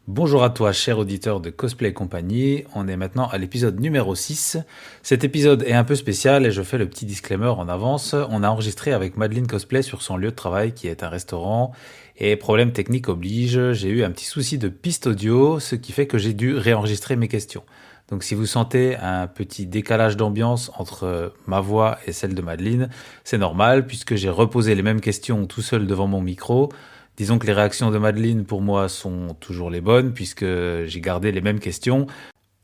Bonjour à toi, cher auditeur de Cosplay et compagnie. On est maintenant à l'épisode numéro 6. Cet épisode est un peu spécial et je fais le petit disclaimer en avance. On a enregistré avec Madeleine Cosplay sur son lieu de travail qui est un restaurant. Et problème technique oblige, j'ai eu un petit souci de piste audio, ce qui fait que j'ai dû réenregistrer mes questions. Donc si vous sentez un petit décalage d'ambiance entre ma voix et celle de Madeleine, c'est normal puisque j'ai reposé les mêmes questions tout seul devant mon micro. Disons que les réactions de Madeleine, pour moi, sont toujours les bonnes, puisque j'ai gardé les mêmes questions.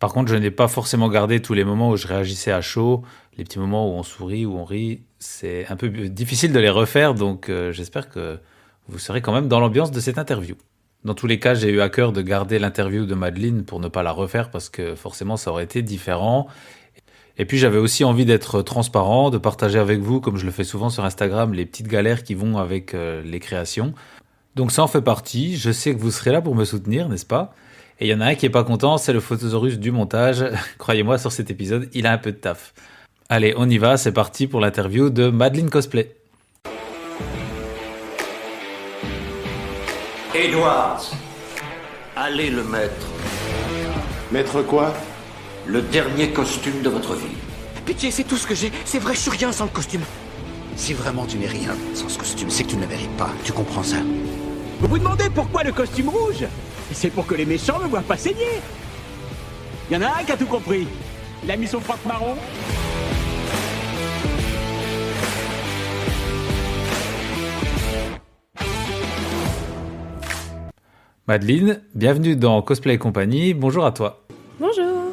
Par contre, je n'ai pas forcément gardé tous les moments où je réagissais à chaud, les petits moments où on sourit, où on rit. C'est un peu difficile de les refaire, donc j'espère que vous serez quand même dans l'ambiance de cette interview. Dans tous les cas, j'ai eu à cœur de garder l'interview de Madeleine pour ne pas la refaire, parce que forcément, ça aurait été différent. Et puis j'avais aussi envie d'être transparent, de partager avec vous, comme je le fais souvent sur Instagram, les petites galères qui vont avec les créations. Donc ça en fait partie, je sais que vous serez là pour me soutenir, n'est-ce pas? Et il y en a un qui est pas content, c'est le photosaurus du montage. Croyez-moi, sur cet épisode, il a un peu de taf. Allez, on y va, c'est parti pour l'interview de Madeleine Cosplay. Edward, allez le mettre. Mettre quoi? Le dernier costume de votre vie. Pitié, c'est tout ce que j'ai. C'est vrai, je suis rien sans le costume. Si vraiment tu n'es rien sans ce costume, c'est que tu ne le mérites pas. Tu comprends ça? Vous vous demandez pourquoi le costume rouge? C'est pour que les méchants ne me voient pas saigner. Il y en a un qui a tout compris. Il a mis son froc marron. Madeleine, bienvenue dans Cosplay et compagnie, bonjour à toi. Bonjour.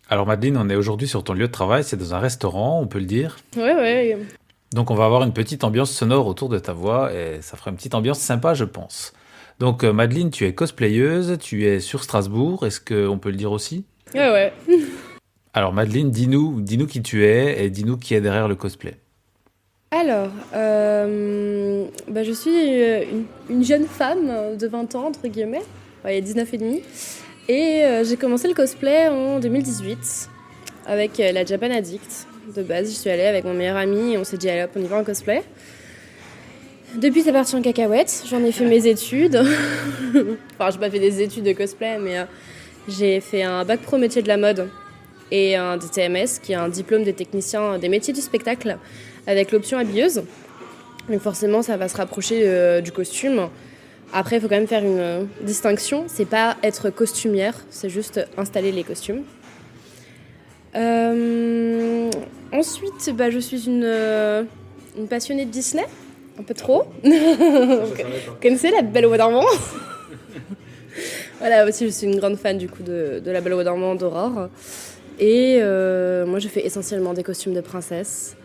Alors Madeleine, on est aujourd'hui sur ton lieu de travail, c'est dans un restaurant, on peut le dire. Ouais. Donc on va avoir une petite ambiance sonore autour de ta voix et ça fera une petite ambiance sympa, je pense. Donc Madeleine, tu es cosplayeuse, tu es sur Strasbourg, est-ce qu'on peut le dire aussi? Ouais. Alors Madeleine, dis-nous qui tu es et dis-nous qui est derrière le cosplay. Alors, je suis une jeune femme de 20 ans, entre guillemets. Ouais, il y a 19 et demi. Et j'ai commencé le cosplay en 2018 avec la Japan Addict. De base, je suis allée avec mon meilleur ami et on s'est dit, allez hop, on y va en cosplay. Depuis, c'est parti en cacahuète. J'en ai fait mes études. Enfin, j'ai pas fait des études de cosplay, mais j'ai fait un bac pro métier de la mode et un DTMS, qui est un diplôme des techniciens des métiers du spectacle, avec l'option habilleuse. Donc forcément, ça va se rapprocher du costume. Après, il faut quand même faire une distinction. C'est pas être costumière, c'est juste installer les costumes. Ensuite, je suis une passionnée de Disney, un peu trop. Vous connaissez La Belle au Bois dormant? Voilà, aussi je suis une grande fan du coup de La Belle au Bois dormant, d'Aurore. Et moi je fais essentiellement des costumes de princesse,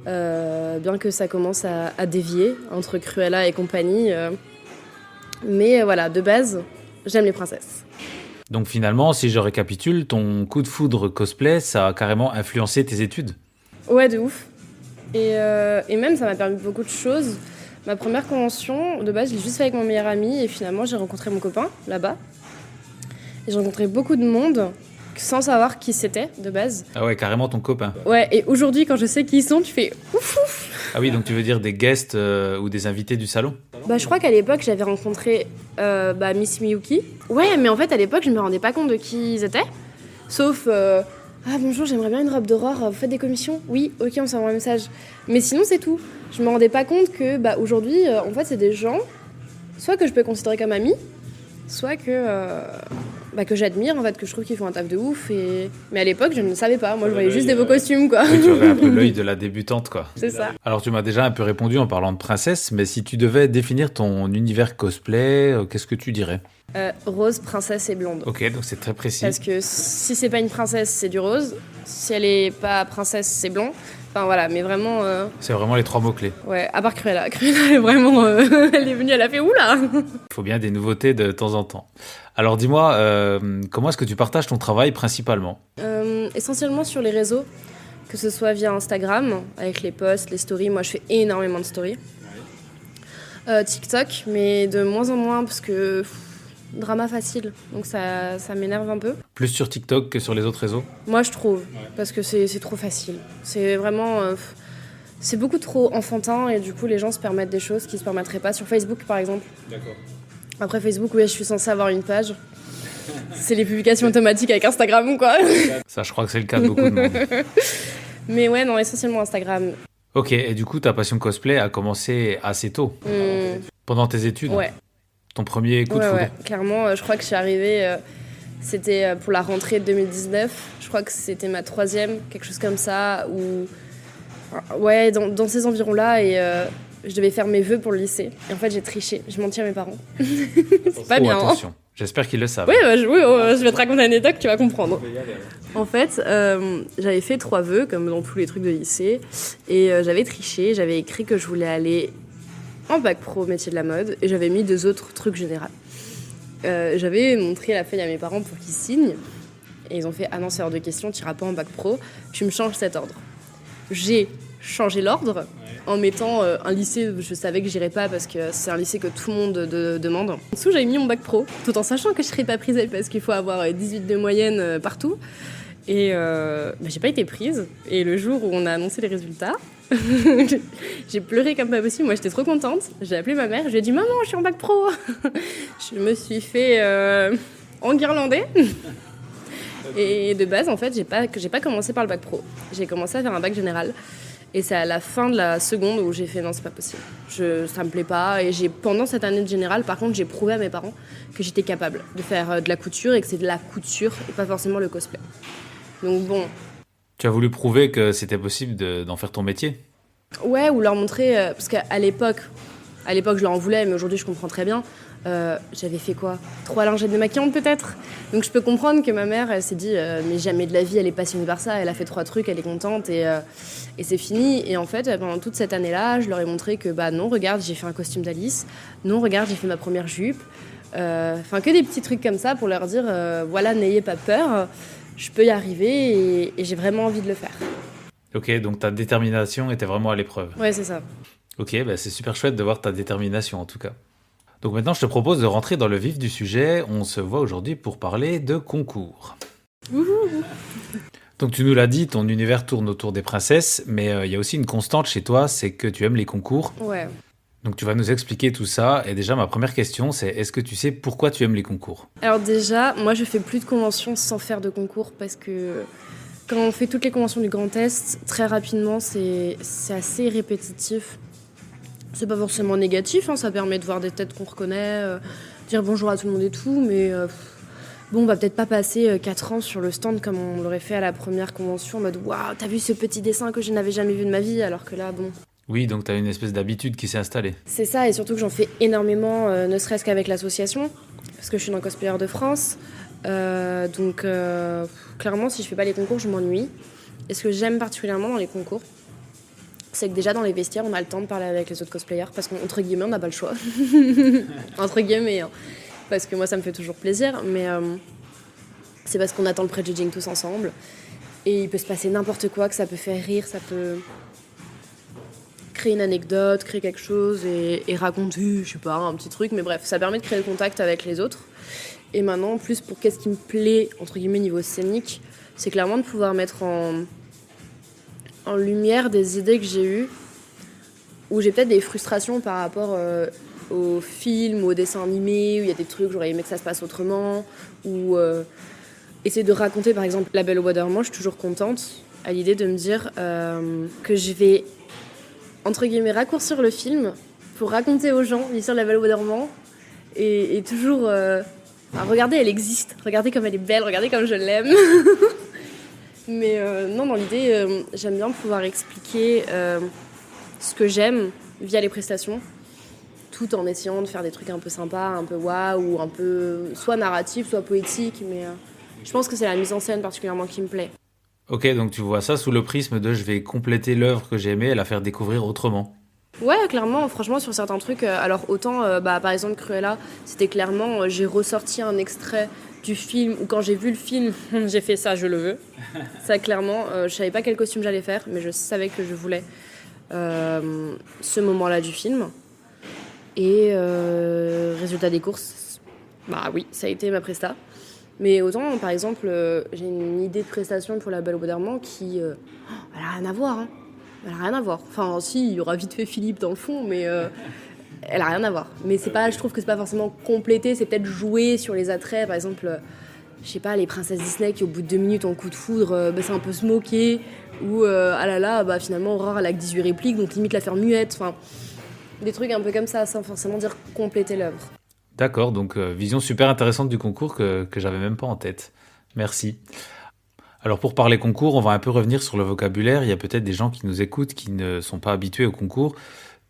bien que ça commence à dévier entre Cruella et compagnie. Mais voilà, de base, j'aime les princesses. Donc finalement, si je récapitule, ton coup de foudre cosplay, ça a carrément influencé tes études. Ouais, de ouf. Et même, ça m'a permis beaucoup de choses. Ma première convention, de base, je l'ai juste fait avec mon meilleur ami. Et finalement, j'ai rencontré mon copain, là-bas. Et j'ai rencontré beaucoup de monde, sans savoir qui c'était, de base. Ah ouais, carrément ton copain. Ouais, et aujourd'hui, quand je sais qui ils sont, tu fais ouf. Ah oui, donc tu veux dire des guests ou des invités du salon? Je crois qu'à l'époque, j'avais rencontré Miss Miyuki. Ouais, mais en fait, à l'époque, je me rendais pas compte de qui ils étaient. Sauf... Ah bonjour, j'aimerais bien une robe d'Aurore, vous faites des commissions? Oui, ok, on s'envoie un message. Mais sinon c'est tout. Je me rendais pas compte que aujourd'hui, en fait c'est des gens, soit que je peux considérer comme amis, soit que j'admire, en fait, que je trouve qu'ils font un taf de ouf. Mais à l'époque je ne savais pas, moi je voyais juste des beaux costumes quoi. Oui, tu avais un peu l'œil de la débutante quoi. C'est ça. Alors tu m'as déjà un peu répondu en parlant de princesse, mais si tu devais définir ton univers cosplay, qu'est-ce que tu dirais? Rose, princesse et blonde. Ok, donc c'est très précis. Parce que si c'est pas une princesse, c'est du rose. Si elle est pas princesse, c'est blond. Enfin voilà, mais vraiment... C'est vraiment les trois mots-clés. Ouais, à part Cruella. Cruella, est vraiment... elle est venue, elle a fait oula. Il faut bien des nouveautés de temps en temps. Alors dis-moi, comment est-ce que tu partages ton travail principalement? Essentiellement sur les réseaux, que ce soit via Instagram, avec les posts, les stories. Moi, je fais énormément de stories. TikTok, mais de moins en moins, parce que... drama facile, donc ça m'énerve un peu. Plus sur TikTok que sur les autres réseaux? Moi je trouve, parce que c'est trop facile. C'est vraiment... c'est beaucoup trop enfantin et du coup les gens se permettent des choses qu'ils se permettraient pas sur Facebook par exemple. D'accord. Après Facebook, oui, je suis censée avoir une page. C'est les publications automatiques avec Instagram, quoi. Ça, je crois que c'est le cas de beaucoup de monde. Mais ouais, non, essentiellement Instagram. Ok, et du coup, ta passion cosplay a commencé assez tôt, pendant tes études. Ouais. Ton premier coup de foudre. Ouais, clairement, je crois que je suis arrivée, c'était pour la rentrée de 2019. Je crois que c'était ma 3e, quelque chose comme ça, ouais, dans ces environs-là, et je devais faire mes vœux pour le lycée. Et en fait, j'ai triché, je mentis à mes parents. C'est pas bien, attention. J'espère qu'ils le savent. Oui, je vais te raconter une anecdote, tu vas comprendre. En fait, j'avais fait 3 vœux, comme dans tous les trucs de lycée, et j'avais triché, j'avais écrit que je voulais aller en bac pro métier de la mode, et j'avais mis 2 autres trucs généraux. J'avais montré la feuille à mes parents pour qu'ils signent, et ils ont fait « Ah non, c'est hors de question, tu iras pas en bac pro, tu me changes cet ordre ». J'ai changé l'ordre en mettant un lycée, je savais que j'irais pas parce que c'est un lycée que tout le monde demande. En dessous, j'avais mis mon bac pro, tout en sachant que je serais pas prise parce qu'il faut avoir 18 de moyenne partout. Et j'ai pas été prise. Et le jour où on a annoncé les résultats, j'ai pleuré comme pas possible. Moi, j'étais trop contente. J'ai appelé ma mère, je lui ai dit « Maman, je suis en bac pro !» Je me suis fait enguirlander. Et de base, en fait, j'ai pas commencé par le bac pro. J'ai commencé à faire un bac général. Et c'est à la fin de la seconde où j'ai fait non, c'est pas possible. Ça me plaît pas. Et pendant cette année de générale, par contre, j'ai prouvé à mes parents que j'étais capable de faire de la couture et que c'est de la couture et pas forcément le cosplay. Donc bon. Tu as voulu prouver que c'était possible d'en faire ton métier ? Ouais, ou leur montrer. Parce qu'à l'époque, je leur en voulais, mais aujourd'hui, je comprends très bien. J'avais fait quoi 3 lingettes démaquillantes peut-être. Donc je peux comprendre que ma mère elle s'est dit mais jamais de la vie elle est passionnée par ça, elle a fait 3 trucs, elle est contente et c'est fini. Et en fait pendant toute cette année-là je leur ai montré que bah non regarde j'ai fait un costume d'Alice, non regarde j'ai fait ma première jupe, enfin que des petits trucs comme ça pour leur dire voilà n'ayez pas peur, je peux y arriver et j'ai vraiment envie de le faire. Ok, donc ta détermination était vraiment à l'épreuve. Ouais c'est ça. Ok, bah c'est super chouette de voir ta détermination en tout cas. Donc maintenant, je te propose de rentrer dans le vif du sujet. On se voit aujourd'hui pour parler de concours. Donc tu nous l'as dit, ton univers tourne autour des princesses, mais il y a aussi une constante chez toi, c'est que tu aimes les concours. Ouais. Donc tu vas nous expliquer tout ça. Et déjà, ma première question, c'est est-ce que tu sais pourquoi tu aimes les concours ? Alors déjà, moi je fais plus de conventions sans faire de concours parce que quand on fait toutes les conventions du Grand Est, très rapidement, c'est assez répétitif. C'est pas forcément négatif, hein, ça permet de voir des têtes qu'on reconnaît, dire bonjour à tout le monde et tout, mais bon, on va peut-être pas passer 4 ans sur le stand comme on l'aurait fait à la première convention, en mode waouh, t'as vu ce petit dessin que je n'avais jamais vu de ma vie, alors que là, bon. Oui, donc t'as une espèce d'habitude qui s'est installée. C'est ça, et surtout que j'en fais énormément, ne serait-ce qu'avec l'association, parce que je suis dans Cosplayers de France, donc clairement, si je fais pas les concours, je m'ennuie. Et ce que j'aime particulièrement dans les concours, c'est que déjà dans les vestiaires, on a le temps de parler avec les autres cosplayers parce qu'entre guillemets, on n'a pas le choix. Entre guillemets, hein. Parce que moi, ça me fait toujours plaisir, mais c'est parce qu'on attend le pré-judging tous ensemble. Et il peut se passer n'importe quoi, que ça peut faire rire, ça peut créer une anecdote, créer quelque chose et raconter, je sais pas, un petit truc. Mais bref, ça permet de créer le contact avec les autres. Et maintenant, en plus, pour qu'est-ce qui me plaît, entre guillemets, niveau scénique, c'est clairement de pouvoir mettre en lumière des idées que j'ai eues, où j'ai peut-être des frustrations par rapport aux films, aux dessins animés, où il y a des trucs, j'aurais aimé que ça se passe autrement, ou essayer de raconter, par exemple, La Belle au Bois dormant, je suis toujours contente à l'idée de me dire que je vais, entre guillemets, raccourcir le film pour raconter aux gens l'histoire de La Belle au Bois dormant, et toujours, regardez, elle existe, regardez comme elle est belle, regardez comme je l'aime. Mais non, dans l'idée, j'aime bien pouvoir expliquer ce que j'aime via les prestations, tout en essayant de faire des trucs un peu sympas, un peu waouh, ou un peu soit narratif, soit poétique. Mais je pense que c'est la mise en scène particulièrement qui me plaît. Ok, donc tu vois ça sous le prisme de je vais compléter l'œuvre que j'ai aimée et la faire découvrir autrement. Ouais, clairement, franchement, sur certains trucs, alors autant, par exemple, Cruella, c'était clairement, j'ai ressorti un extrait du film, ou quand j'ai vu le film, j'ai fait ça, je le veux. Ça, clairement, je savais pas quel costume j'allais faire, mais je savais que je voulais ce moment-là du film. Et résultat des courses, bah oui, ça a été ma presta. Mais autant, par exemple, j'ai une idée de prestation pour La Belle au Bois dormant qui, elle a rien à voir, hein. Elle a rien à voir. Enfin, si, il y aura vite fait Philippe dans le fond, mais elle a rien à voir. Mais c'est pas, je trouve que c'est pas forcément complété, c'est peut-être jouer sur les attraits. Par exemple, je sais pas, les princesses Disney qui au bout de 2 minutes ont coup de foudre, c'est un peu se moquer. Ou ah là là, finalement Aurore elle a que 18 répliques, donc limite la faire muette. Enfin, des trucs un peu comme ça, sans forcément dire compléter l'œuvre. D'accord, donc vision super intéressante du concours que j'avais même pas en tête. Merci. Alors pour parler concours, on va un peu revenir sur le vocabulaire. Il y a peut-être des gens qui nous écoutent qui ne sont pas habitués au concours.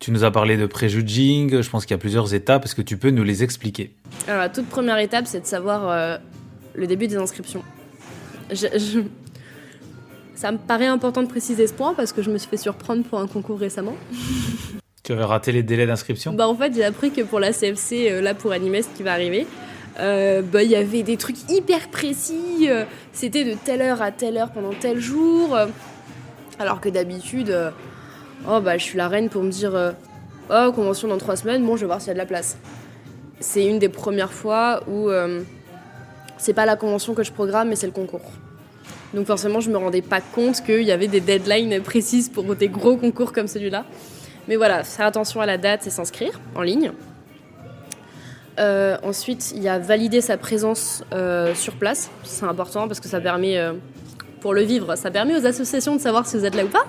Tu nous as parlé de préjudging, je pense qu'il y a plusieurs étapes. Est-ce que tu peux nous les expliquer ? Alors la toute première étape, c'est de savoir le début des inscriptions. Ça me paraît important de préciser ce point parce que je me suis fait surprendre pour un concours récemment. Tu avais raté les délais d'inscription ? En fait, j'ai appris que pour la CFC, là pour Animest qui va arriver, il y avait des trucs hyper précis. C'était de telle heure à telle heure pendant tel jour. Alors que d'habitude, je suis la reine pour me dire convention dans 3 semaines, bon, je vais voir s'il y a de la place. C'est une des premières fois où c'est pas la convention que je programme, mais c'est le concours. Donc forcément, je me rendais pas compte qu'il y avait des deadlines précises pour des gros concours comme celui-là. Mais voilà, faire attention à la date et s'inscrire en ligne. Ensuite, il y a valider sa présence sur place. C'est important parce que ça permet, pour le vivre, ça permet aux associations de savoir si vous êtes là ou pas.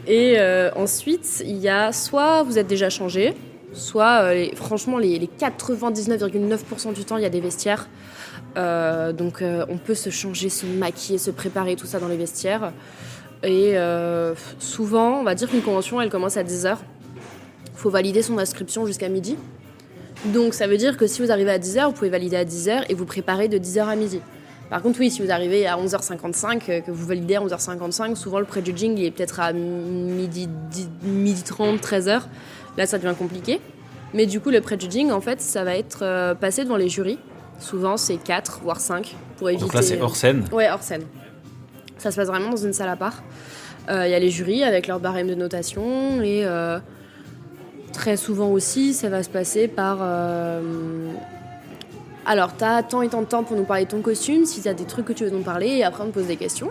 Et ensuite, il y a soit vous êtes déjà changé, soit, franchement, les 99,9% du temps, il y a des vestiaires. Donc on peut se changer, se maquiller, se préparer, tout ça dans les vestiaires. Et souvent, on va dire qu'une convention, elle commence à 10h. Il faut valider son inscription jusqu'à midi. Donc ça veut dire que si vous arrivez à 10h, vous pouvez valider à 10h et vous préparer de 10h à midi. Par contre, oui, si vous arrivez à 11h55, que vous validez à 11h55, souvent le pré-judging il est peut-être à midi 30, 13h. Là, ça devient compliqué. Mais du coup, le pré-judging, en fait, ça va être passé devant les jurys. Souvent, c'est 4, voire 5, pour éviter... Donc là, c'est hors scène ? Ouais, hors scène. Ça se passe vraiment dans une salle à part. Il y a les jurys avec leur barème de notation et très souvent aussi, ça va se passer par... Alors, t'as tant et tant de temps pour nous parler de ton costume, si t'as des trucs que tu veux nous parler, et après on te pose des questions.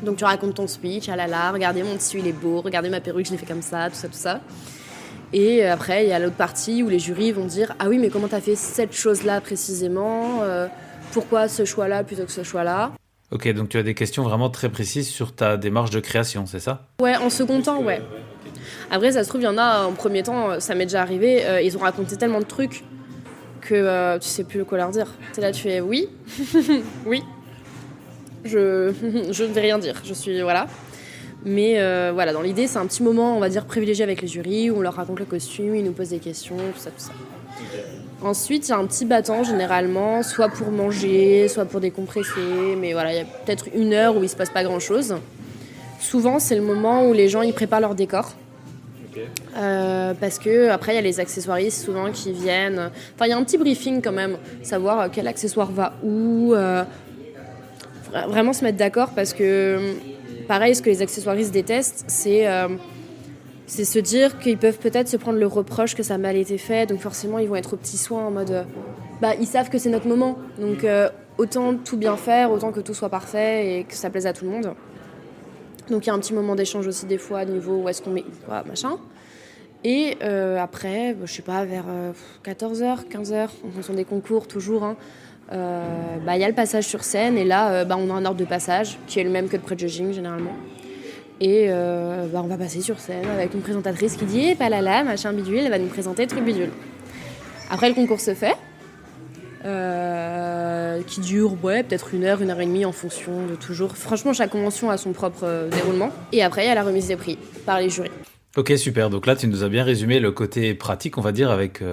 Donc tu racontes ton speech, ah là là, regardez mon tissu, il est beau, regardez ma perruque, je l'ai fait comme ça, tout ça, tout ça. Et après, il y a l'autre partie où les jurys vont dire « Ah oui, mais comment t'as fait cette chose-là précisément pourquoi ce choix-là plutôt que ce choix-là ?» Ok, donc tu as des questions vraiment très précises sur ta démarche de création, c'est ça ? Ouais, en second temps, ouais. Après, ça se trouve, il y en a en premier temps, ça m'est déjà arrivé, ils ont raconté tellement de trucs que tu sais plus quoi leur dire. T'es là, tu fais « Oui, oui, je ne vais rien dire, je suis... voilà ». Mais voilà, dans l'idée, c'est un petit moment, on va dire, privilégié avec les jurys, où on leur raconte le costume, ils nous posent des questions, tout ça, tout ça. Ensuite, il y a un petit battant, généralement, soit pour manger, soit pour décompresser, mais voilà, il y a peut-être 1 heure où il ne se passe pas grand-chose. Souvent, c'est le moment où les gens, ils préparent leur décor. Parce que après il y a les accessoiristes souvent qui viennent. Enfin, il y a un petit briefing quand même, savoir quel accessoire va où. Vraiment se mettre d'accord parce que... Pareil, ce que les accessoiristes détestent, c'est se dire qu'ils peuvent peut-être se prendre le reproche que ça a mal été fait, donc forcément ils vont être aux petits soins en mode ils savent que c'est notre moment, donc autant tout bien faire, autant que tout soit parfait et que ça plaise à tout le monde. Donc il y a un petit moment d'échange aussi des fois à niveau où est-ce qu'on met quoi, machin. Et après, je sais pas, vers 14h, 15h, en fonction des concours toujours, y a le passage sur scène et là on a un ordre de passage qui est le même que le pré-judging généralement et on va passer sur scène avec une présentatrice qui dit palala machin bidule, elle va nous présenter truc bidule. Après le concours se fait qui dure peut-être 1 heure, 1 heure et demie en fonction de toujours, franchement chaque convention a son propre déroulement et après il y a la remise des prix par les jurys. Ok, super, donc là tu nous as bien résumé le côté pratique on va dire avec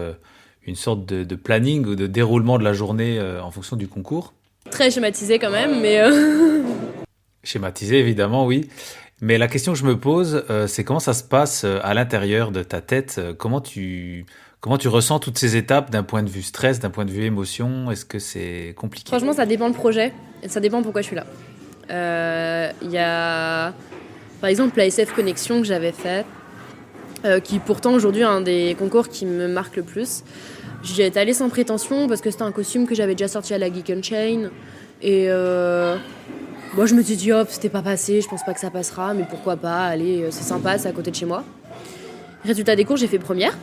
une sorte de planning ou de déroulement de la journée en fonction du concours. Très schématisé quand même, mais... Schématisé, évidemment, oui. Mais la question que je me pose, c'est comment ça se passe à l'intérieur de ta tête ? Comment tu ressens toutes ces étapes d'un point de vue stress, d'un point de vue émotion ? Est-ce que c'est compliqué ? Franchement, ça dépend le projet, et ça dépend pourquoi je suis là. Il y a, par exemple, la SF Connexion que j'avais fait, qui pourtant aujourd'hui est un des concours qui me marque le plus. J'y étais allée sans prétention parce que c'était un costume que j'avais déjà sorti à la Geek Unchained et moi je me suis dit c'était pas passé, je pense pas que ça passera mais pourquoi pas, allez c'est sympa, c'est à côté de chez moi. Résultat des cours, j'ai fait première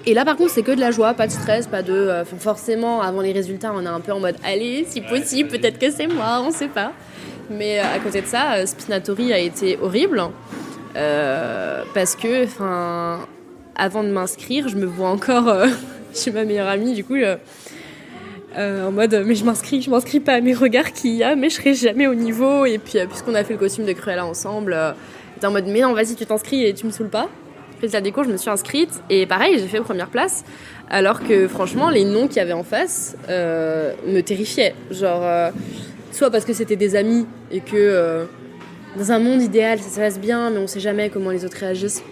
Et là, par contre, c'est que de la joie, pas de stress, pas de... forcément, avant les résultats, on est un peu en mode « Allez, si possible, peut-être que c'est moi, on sait pas ». Mais à côté de ça, Spinatori a été horrible. Parce que, avant de m'inscrire, je me vois encore chez ma meilleure amie, du coup... en mode mais je m'inscris pas, mes regards qu'il y a, mais je serai jamais au niveau. Et puis puisqu'on a fait le costume de Cruella ensemble, j'étais en mode mais non, vas-y, tu t'inscris et tu me saoules pas. Résultat des cours, je me suis inscrite et pareil, j'ai fait première place, alors que franchement les noms qu'il y avait en face me terrifiaient, genre soit parce que c'était des amis et que dans un monde idéal ça se passe bien, mais on sait jamais comment les autres réagissent.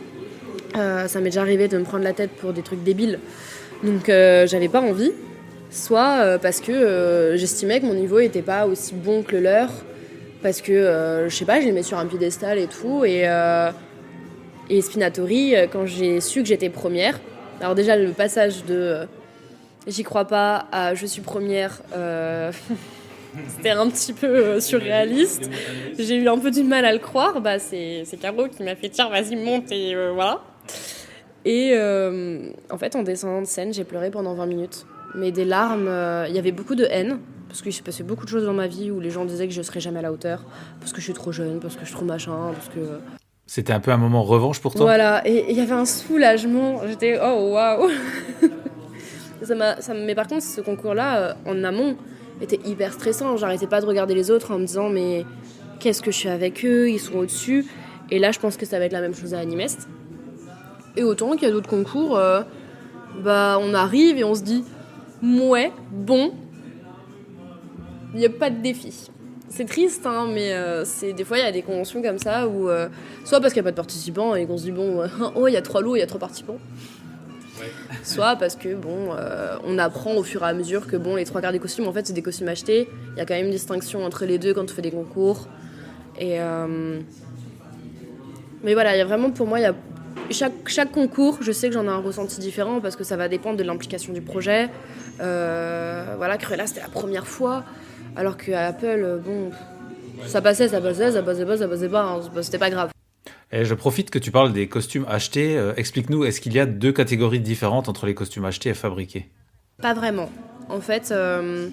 Ça m'est déjà arrivé de me prendre la tête pour des trucs débiles, donc j'avais pas envie. Soit parce que j'estimais que mon niveau était pas aussi bon que le leur, parce que je sais pas, je les mets sur un piédestal et tout, et Spinatori, quand j'ai su que j'étais première, alors déjà le passage de j'y crois pas à je suis première, c'était un petit peu surréaliste, j'ai eu un peu du mal à le croire, c'est Caro qui m'a fait tiens vas-y monte et voilà. Et en fait en descendant de scène j'ai pleuré pendant 20 minutes. Mais des larmes, il y avait beaucoup de haine, parce qu'il s'est passé beaucoup de choses dans ma vie où les gens disaient que je serais jamais à la hauteur, parce que je suis trop jeune, parce que je suis trop machin, parce que... C'était un peu un moment revanche pour toi ? Voilà, et il y avait un soulagement, j'étais oh waouh. Mais par contre, ce concours-là, en amont, était hyper stressant, j'arrêtais pas de regarder les autres en me disant mais qu'est-ce que je fais avec eux, ils sont au-dessus, et là je pense que ça va être la même chose à Animest. Et autant qu'il y a d'autres concours, on arrive et on se dit ouais, bon, il n'y a pas de défi. C'est triste, hein, mais des fois, il y a des conventions comme ça où, soit parce qu'il n'y a pas de participants et qu'on se dit, bon, il y a 3 lots, il y a 3 participants. Ouais. Soit parce que, on apprend au fur et à mesure que, les 3 quarts des costumes, en fait, c'est des costumes achetés. Il y a quand même une distinction entre les deux quand on fait des concours. Et, mais voilà, il y a vraiment, pour moi, il y a chaque concours, je sais que j'en ai un ressenti différent parce que ça va dépendre de l'implication du projet. Cruella, c'était la première fois, alors qu'à Apple, ça passait pas, hein, c'était pas grave. Et je profite que tu parles des costumes achetés. Explique-nous, est-ce qu'il y a 2 catégories différentes entre les costumes achetés et fabriqués ? Pas vraiment. En fait, je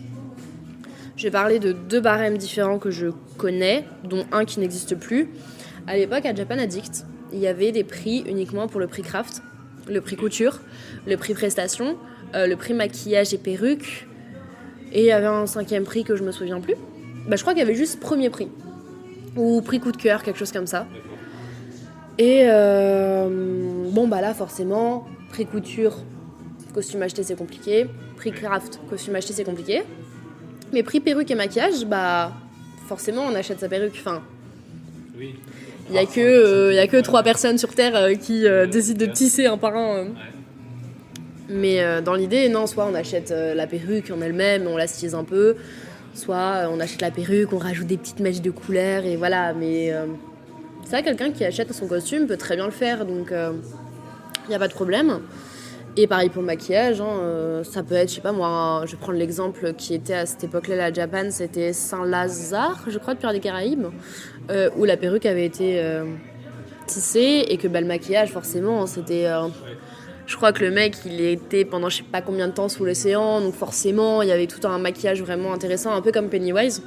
vais parler de 2 barèmes différents que je connais, dont un qui n'existe plus. À l'époque, à Japan Addict, il y avait des prix uniquement pour le prix craft, le prix couture, le prix prestation, le prix maquillage et perruque, et il y avait un 5e prix que je me souviens plus. Je crois qu'il y avait juste premier prix, ou prix coup de cœur, quelque chose comme ça. Et là forcément, prix couture, costume acheté c'est compliqué, prix craft, costume acheté c'est compliqué, mais prix perruque et maquillage, forcément on achète sa perruque, oui. Il y a que 3 personnes sur Terre qui décident de tisser un par un. Mais dans l'idée, non, soit on achète la perruque en elle-même, on la stylise un peu, soit on achète la perruque, on rajoute des petites mèches de couleurs, et voilà. Mais ça, quelqu'un qui achète son costume peut très bien le faire, donc il n'y a pas de problème. Et pareil pour le maquillage, ça peut être, je sais pas moi, je vais prendre l'exemple qui était à cette époque-là, la Japan, c'était Saint-Lazare, je crois, de Pirates des Caraïbes, où la perruque avait été tissée, et que le maquillage, forcément, c'était... je crois que le mec, il était pendant je sais pas combien de temps sous l'océan, donc forcément, il y avait tout un maquillage vraiment intéressant, un peu comme Pennywise,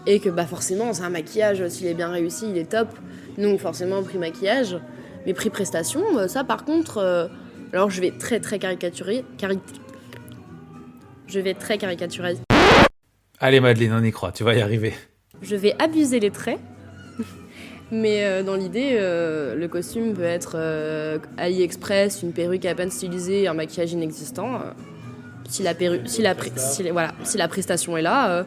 et que bah forcément, c'est un maquillage, s'il est bien réussi, il est top, donc forcément, prix maquillage, mais prix prestation, ça par contre... alors je vais très caricaturer. Je vais très caricaturer. Allez Madeleine, on y croit, tu vas y arriver. Je vais abuser les traits. Mais dans l'idée, le costume peut être AliExpress, une perruque à peine stylisée, un maquillage inexistant. Si la prestation est là,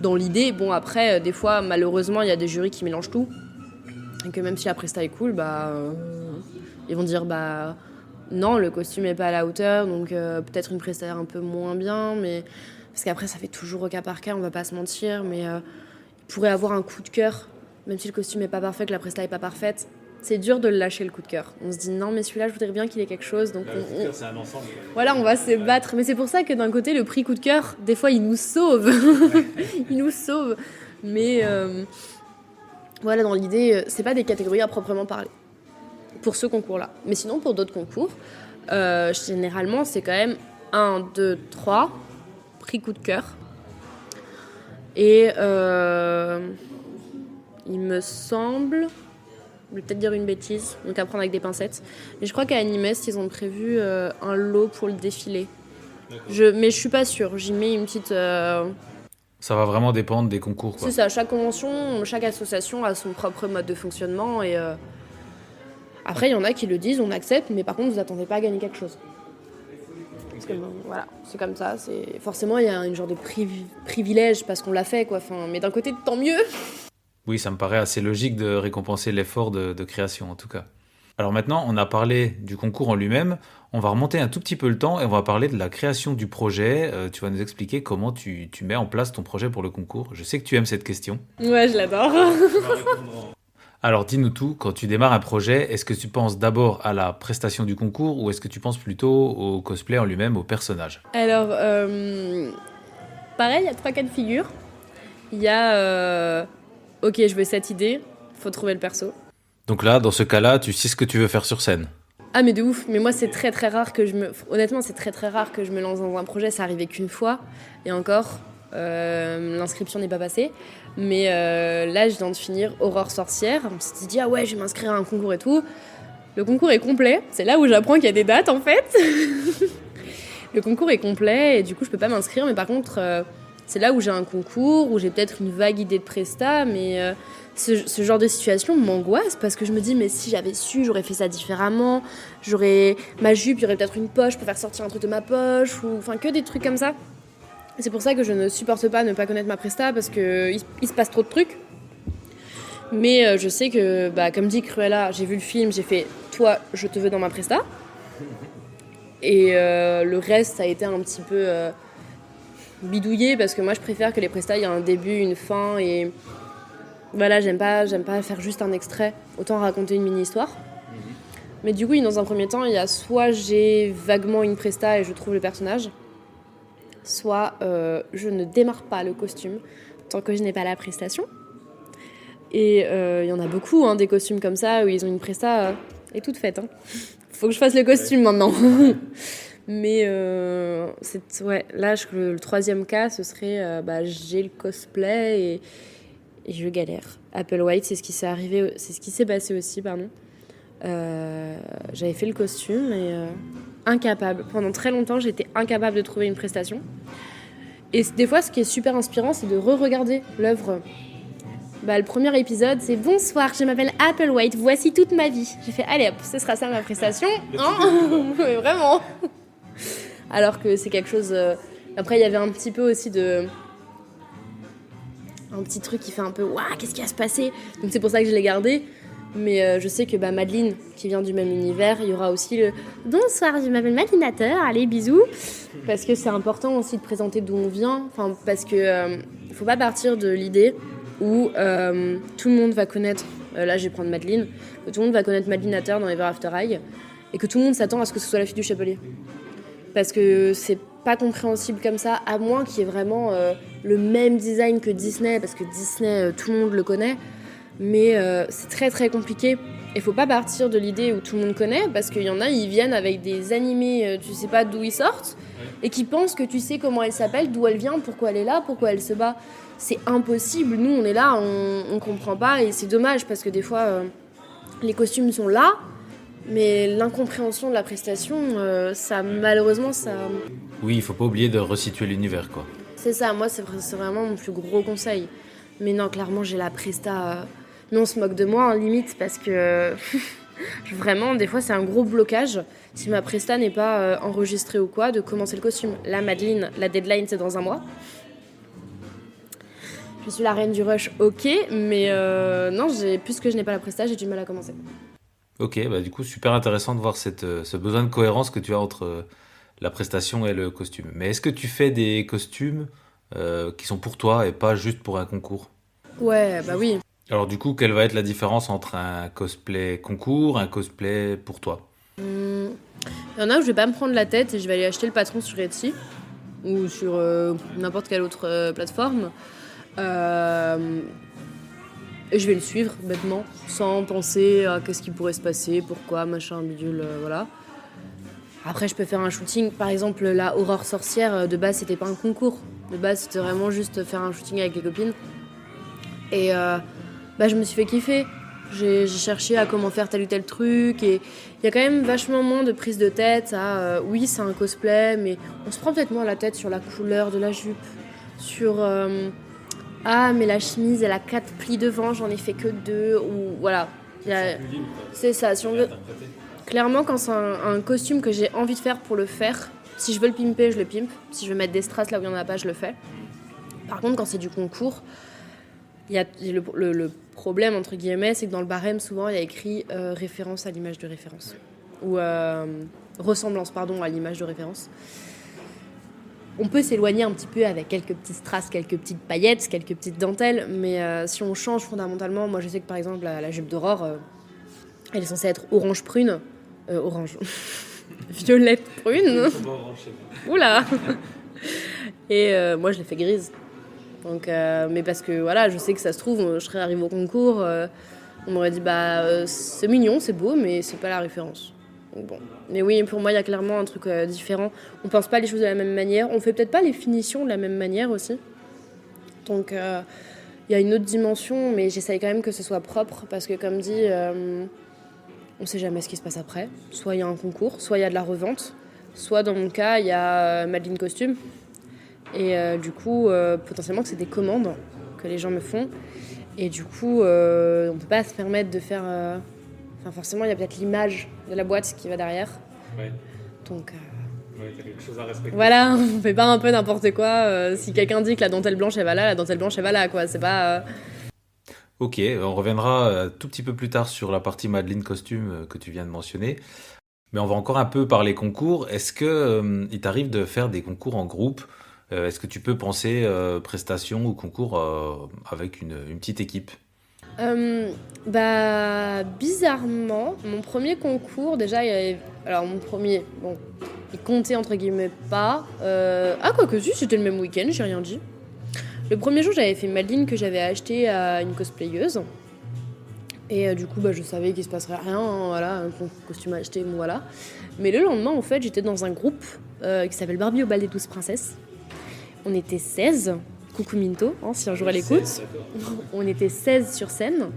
dans l'idée, bon après, des fois, malheureusement, il y a des jurys qui mélangent tout. Et que même si la presta est cool, ils vont dire non, le costume n'est pas à la hauteur, donc peut-être une prestataire un peu moins bien, mais parce qu'après ça fait toujours au cas par cas, on va pas se mentir, mais il pourrait avoir un coup de cœur, même si le costume n'est pas parfait, que la presta n'est pas parfaite. C'est dur de le lâcher, le coup de cœur. On se dit non, mais celui-là, je voudrais bien qu'il ait quelque chose. Donc le coup de cœur, c'est un ensemble. Voilà, on va se battre. Mais c'est pour ça que d'un côté, le prix coup de cœur, des fois, il nous sauve. Il nous sauve. Mais voilà, dans l'idée, c'est pas des catégories à proprement parler pour ce concours-là. Mais sinon, pour d'autres concours, généralement, c'est quand même 1, 2, 3, prix coup de cœur. Et il me semble, je vais peut-être dire une bêtise, donc à prendre avec des pincettes, mais je crois qu'à Animest, ils ont prévu un lot pour le défilé. Mais je suis pas sûre, j'y mets une petite... Ça va vraiment dépendre des concours, quoi. C'est ça, chaque convention, chaque association a son propre mode de fonctionnement et après il y en a qui le disent, on accepte, mais par contre vous attendez pas à gagner quelque chose. Parce que bon, voilà, c'est comme ça, forcément il y a une genre de privilège parce qu'on l'a fait quoi, mais d'un côté tant mieux. Oui, ça me paraît assez logique de récompenser l'effort de création, en tout cas. Alors maintenant, on a parlé du concours en lui-même, on va remonter un tout petit peu le temps et on va parler de la création du projet. Tu vas nous expliquer comment tu mets en place ton projet pour le concours. Je sais que tu aimes cette question. Ouais, je l'adore. Alors dis-nous tout, quand tu démarres un projet, est-ce que tu penses d'abord à la prestation du concours ou est-ce que tu penses plutôt au cosplay en lui-même, au personnage ? Alors, pareil, il y a 3 cas de figure. Il y a, ok, je veux cette idée, faut trouver le perso. Donc là, dans ce cas-là, tu sais ce que tu veux faire sur scène. Ah mais de ouf, mais moi c'est très très rare que honnêtement c'est très très rare que je me lance dans un projet, ça arrivait qu'une fois, et encore, l'inscription n'est pas passée. Mais là je viens de finir Aurore Sorcière, on s'est dit ah ouais je vais m'inscrire à un concours et tout. Le concours est complet, c'est là où j'apprends qu'il y a des dates en fait. Le concours est complet et du coup je peux pas m'inscrire, mais par contre c'est là où j'ai un concours, où j'ai peut-être une vague idée de presta, mais ce genre de situation m'angoisse parce que je me dis mais si j'avais su, j'aurais fait ça différemment, j'aurais ma jupe, il y aurait peut-être une poche pour faire sortir un truc de ma poche, ou enfin que des trucs comme ça. C'est pour ça que je ne supporte pas ne pas connaître ma presta parce que il se passe trop de trucs. Mais je sais que, comme dit Cruella, j'ai vu le film, j'ai fait toi, je te veux dans ma presta. Et le reste, ça a été un petit peu bidouillé parce que moi je préfère que les prestas, il y a un début, une fin et voilà, j'aime pas faire juste un extrait, autant raconter une mini-histoire. Mais du coup, dans un premier temps, il y a soit j'ai vaguement une presta et je trouve le personnage, soit je ne démarre pas le costume tant que je n'ai pas la prestation. Et il y en a beaucoup, des costumes comme ça où ils ont une presta est toute faite. Faut que je fasse le costume maintenant. Mais là, le troisième cas, ce serait j'ai le cosplay et je galère. Apple White, c'est ce qui s'est passé aussi, pardon. J'avais fait le costume et incapable. Pendant très longtemps, j'étais incapable de trouver une prestation. Et des fois, ce qui est super inspirant, c'est de re-regarder l'œuvre. Le premier épisode, c'est « Bonsoir, je m'appelle Apple White, voici toute ma vie ». J'ai fait « Allez hop, ce sera ça ma prestation. » Mais vraiment. Alors que c'est quelque chose... Après, il y avait un petit peu aussi un petit truc qui fait un peu « Waouh, qu'est-ce qui va se passer ?» Donc c'est pour ça que je l'ai gardé. Mais je sais que Madeleine, qui vient du même univers, il y aura aussi le « Bonsoir, je m'appelle Madeleinateur, allez, bisous ». Parce que c'est important aussi de présenter d'où on vient. Parce que faut pas partir de l'idée où tout le monde va connaître, là je vais prendre Madeleine, que tout le monde va connaître Madeleinateur dans Ever After High, et que tout le monde s'attend à ce que ce soit la fille du chapelier. Parce que c'est pas compréhensible comme ça, à moins qu'il y ait vraiment le même design que Disney, parce que Disney, tout le monde le connaît, mais c'est très très compliqué. Il faut pas partir de l'idée où tout le monde connaît, parce qu'il y en a, ils viennent avec des animés, tu sais pas d'où ils sortent, et qui pensent que tu sais comment elle s'appelle, d'où elle vient, pourquoi elle est là, pourquoi elle se bat. C'est impossible, nous on est là, on comprend pas, et c'est dommage, parce que des fois, les costumes sont là, mais l'incompréhension de la prestation, malheureusement, ça... Oui, il faut pas oublier de resituer l'univers, quoi. C'est ça, moi c'est vraiment mon plus gros conseil. Mais non, clairement, j'ai la presta... Mais on se moque de moi, limite, parce que... Vraiment, des fois, c'est un gros blocage. Si ma presta n'est pas enregistrée ou quoi, de commencer le costume. Là, Madeleine, la deadline, c'est dans 1 mois. Je suis la reine du rush, ok, mais non, puisque je n'ai pas la presta, j'ai du mal à commencer. Ok, du coup, super intéressant de voir ce besoin de cohérence que tu as entre la prestation et le costume. Mais est-ce que tu fais des costumes qui sont pour toi et pas juste pour un concours ? Ouais, oui. Alors du coup, quelle va être la différence entre un cosplay concours, un cosplay pour toi ? Il y en a où je vais pas me prendre la tête et je vais aller acheter le patron sur Etsy ou sur n'importe quelle autre plateforme. Et je vais le suivre bêtement, sans penser à qu'est-ce qui pourrait se passer, pourquoi, machin, bidule, voilà. Après, je peux faire un shooting. Par exemple, la Aurore sorcière, de base, c'était pas un concours. De base, c'était vraiment juste faire un shooting avec les copines. Et je me suis fait kiffer. J'ai cherché à comment faire tel ou tel truc. Et il y a quand même vachement moins de prise de tête à oui, c'est un cosplay, mais on se prend peut-être moins la tête sur la couleur de la jupe. Sur ah, mais la chemise, elle a 4 plis devant, j'en ai fait que 2. Ou voilà. C'est ça. Si on veut. Clairement, quand c'est un costume que j'ai envie de faire pour le faire, si je veux le pimper, je le pimpe. Si je veux mettre des strass là où il n'y en a pas, je le fais. Par contre, quand c'est du concours, il y a le problème, entre guillemets, c'est que dans le barème, souvent, il y a écrit référence à l'image de référence. Ou ressemblance, pardon, à l'image de référence. On peut s'éloigner un petit peu avec quelques petits strass, quelques petites paillettes, quelques petites dentelles, mais si on change fondamentalement, moi je sais que par exemple, la jupe d'Aurore, elle est censée être orange prune. Orange. Violette prune. Oula. Et moi, je l'ai fait grise. Donc, mais parce que voilà, je sais que ça se trouve, je serais arrivée au concours, on m'aurait dit c'est mignon, c'est beau, mais c'est pas la référence. Donc, bon. Mais oui, pour moi, il y a clairement un truc différent. On pense pas les choses de la même manière. On fait peut-être pas les finitions de la même manière aussi. Donc, il y a une autre dimension, mais j'essaye quand même que ce soit propre parce que, comme dit, on sait jamais ce qui se passe après. Soit il y a un concours, soit il y a de la revente, soit dans mon cas, il y a Madeleine Costume. Et du coup, potentiellement que c'est des commandes que les gens me font. Et du coup, on peut pas se permettre de faire... forcément, il y a peut-être l'image de la boîte qui va derrière. Ouais. Donc... Ouais, il y a quelque chose à respecter. Voilà, on fait pas un peu n'importe quoi. Si quelqu'un dit que la dentelle blanche, elle va là, la dentelle blanche, elle va là, quoi. C'est pas... Ok, on reviendra un tout petit peu plus tard sur la partie Madeleine Costume que tu viens de mentionner. Mais on va encore un peu parler concours. Est-ce que il t'arrive de faire des concours en groupe ? Est-ce que tu peux penser prestations ou concours avec une petite équipe ? Bizarrement, mon premier concours, déjà, il y avait... Alors, mon premier, bon, il comptait entre guillemets pas. Quoique si, c'était le même week-end, j'ai rien dit. Le premier jour, j'avais fait Madeleine que j'avais acheté à une cosplayeuse. Et du coup, je savais qu'il se passerait rien, hein, voilà, un costume à acheter, bon, voilà. Mais le lendemain, en fait, j'étais dans un groupe qui s'appelle Barbie au bal des 12 princesses. On était 16, coucou Minto, hein, si un jour elle écoute. On était 16 sur scène.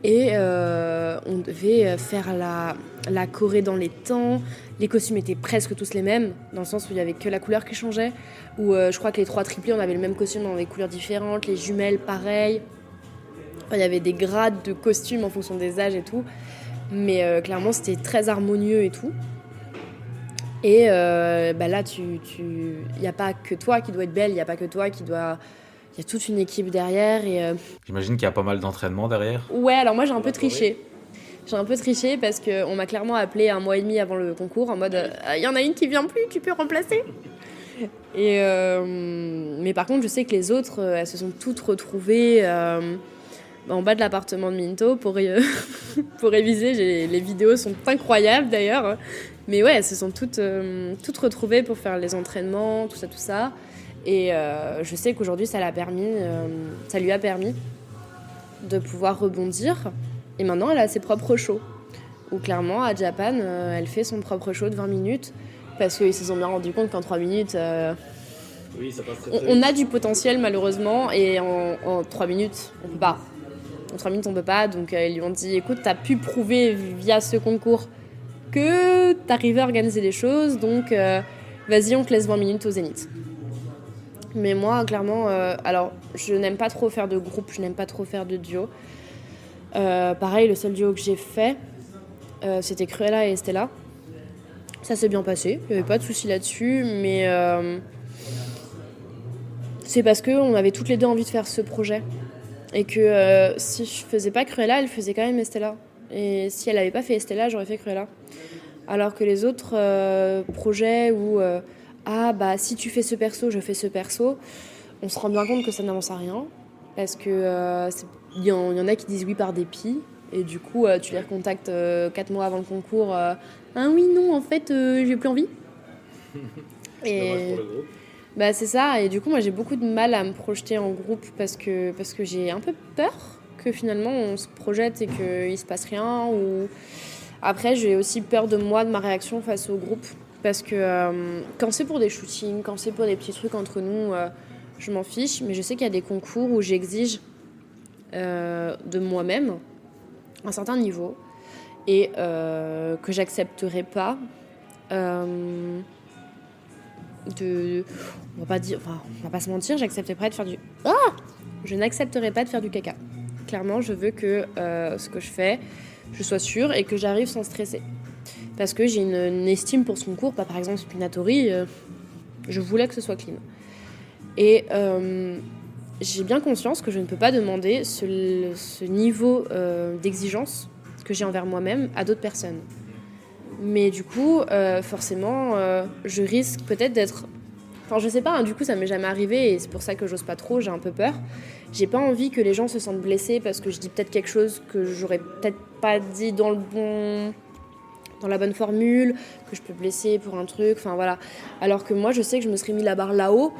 Et on devait faire la choré dans les temps. Les costumes étaient presque tous les mêmes, dans le sens où il n'y avait que la couleur qui changeait. Où je crois que les 3 triplés, on avait le même costume dans des couleurs différentes. Les jumelles, pareil. Enfin, il y avait des grades de costumes en fonction des âges et tout. Mais clairement, c'était très harmonieux et tout. Et là, il n'y a pas que toi qui dois être belle, il n'y a pas que toi qui doit... Il y a toute une équipe derrière et... J'imagine qu'il y a pas mal d'entraînement derrière. Ouais, alors moi j'ai un peu triché. J'ai un peu triché parce qu'on m'a clairement appelé 1 mois et demi avant le concours en mode il y en a une qui vient plus, tu peux remplacer. Et mais par contre, je sais que les autres, elles se sont toutes retrouvées en bas de l'appartement de Minto pour réviser. Les vidéos sont incroyables d'ailleurs. Mais ouais, elles se sont toutes retrouvées pour faire les entraînements, tout ça. Et je sais qu'aujourd'hui, ça lui a permis de pouvoir rebondir. Et maintenant, elle a ses propres shows. Où clairement, à Japan, elle fait son propre show de 20 minutes. Parce qu'ils se sont bien rendus compte qu'en 3 minutes, Oui, ça passe on a du potentiel malheureusement. Et en 3 minutes, on peut pas. En 3 minutes, on peut pas. Donc ils lui ont dit, écoute, t'as pu prouver via ce concours que t'arrivais à organiser des choses. Donc vas-y, on te laisse 20 minutes au Zénith. Mais moi, clairement, alors, je n'aime pas trop faire de groupe, je n'aime pas trop faire de duo. Pareil, le seul duo que j'ai fait, c'était Cruella et Estella. Ça s'est bien passé, il n'y avait pas de souci là-dessus, mais c'est parce qu'on avait toutes les deux envie de faire ce projet. Et que si je faisais pas Cruella, elle faisait quand même Estella. Et si elle n'avait pas fait Estella, j'aurais fait Cruella. Alors que les autres projets où... si tu fais ce perso, je fais ce perso, on se rend bien compte que ça n'avance à rien. Parce que il y en a qui disent oui par dépit. Et du coup, tu les recontactes 4 mois avant le concours. Oui, non, en fait, j'ai plus envie. Et pour le groupe. C'est ça. Et du coup, moi, j'ai beaucoup de mal à me projeter en groupe parce que j'ai un peu peur que finalement, on se projette et qu'il se passe rien. Ou... Après, j'ai aussi peur de moi, de ma réaction face au groupe. parce que quand c'est pour des shootings, quand c'est pour des petits trucs entre nous, je m'en fiche. Mais je sais qu'il y a des concours où j'exige de moi-même un certain niveau et que j'accepterai pas on va pas se mentir, j'accepterai pas de faire du je n'accepterai pas de faire du caca. Clairement, je veux que ce que je fais, je sois sûre et que j'arrive sans stresser. Parce que j'ai une estime pour ce concours, pas par exemple Spinatori, je voulais que ce soit clean. Et j'ai bien conscience que je ne peux pas demander ce niveau d'exigence que j'ai envers moi-même à d'autres personnes. Mais du coup, forcément, je risque peut-être d'être... Enfin, je sais pas, du coup, ça m'est jamais arrivé et c'est pour ça que j'ose pas trop, j'ai un peu peur. J'ai pas envie que les gens se sentent blessés parce que je dis peut-être quelque chose que j'aurais peut-être pas dit dans la bonne formule, que je peux blesser pour un truc, enfin voilà. Alors que moi, je sais que je me serais mis la barre là-haut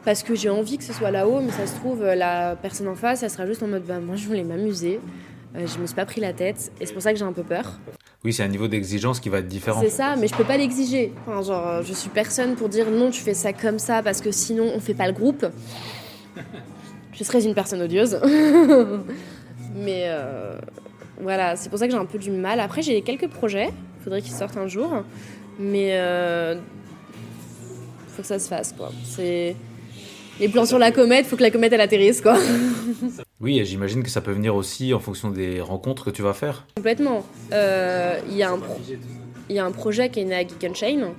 parce que j'ai envie que ce soit là-haut, mais ça se trouve, la personne en face, elle sera juste en mode, moi, je voulais m'amuser, je me suis pas pris la tête et c'est pour ça que j'ai un peu peur. Oui, c'est un niveau d'exigence qui va être différent. C'est ça, mais je peux pas l'exiger. Enfin, genre, je suis personne pour dire non, tu fais ça comme ça parce que sinon on fait pas le groupe. Je serais une personne odieuse. Mais voilà, c'est pour ça que j'ai un peu du mal. Après, j'ai quelques projets, faudrait qu'ils sortent un jour, mais faut que ça se fasse, quoi. C'est les plans sur la comète, faut que la comète elle atterrisse, quoi. Oui, et j'imagine que ça peut venir aussi en fonction des rencontres que tu vas faire. Complètement. Il y a un projet qui est né à Geek Chain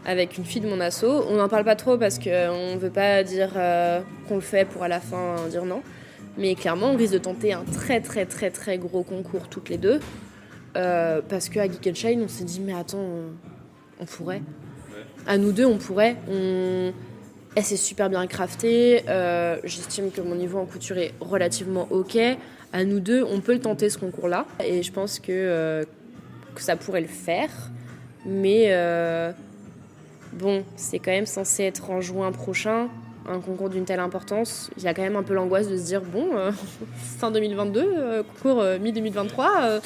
avec une fille de mon asso. On n'en parle pas trop parce qu'on ne veut pas dire qu'on le fait pour à la fin dire non. Mais clairement, on risque de tenter un très très très très gros concours toutes les deux. Parce qu'à Geek Chain, on s'est dit mais attends, on pourrait. À nous deux, on pourrait. Elle s'est super bien craftée, j'estime que mon niveau en couture est relativement ok. À nous deux, on peut le tenter ce concours-là. Et je pense que ça pourrait le faire. Mais bon, c'est quand même censé être en juin prochain, un concours d'une telle importance. Il y a quand même un peu l'angoisse de se dire, fin 2022, concours mi-2023,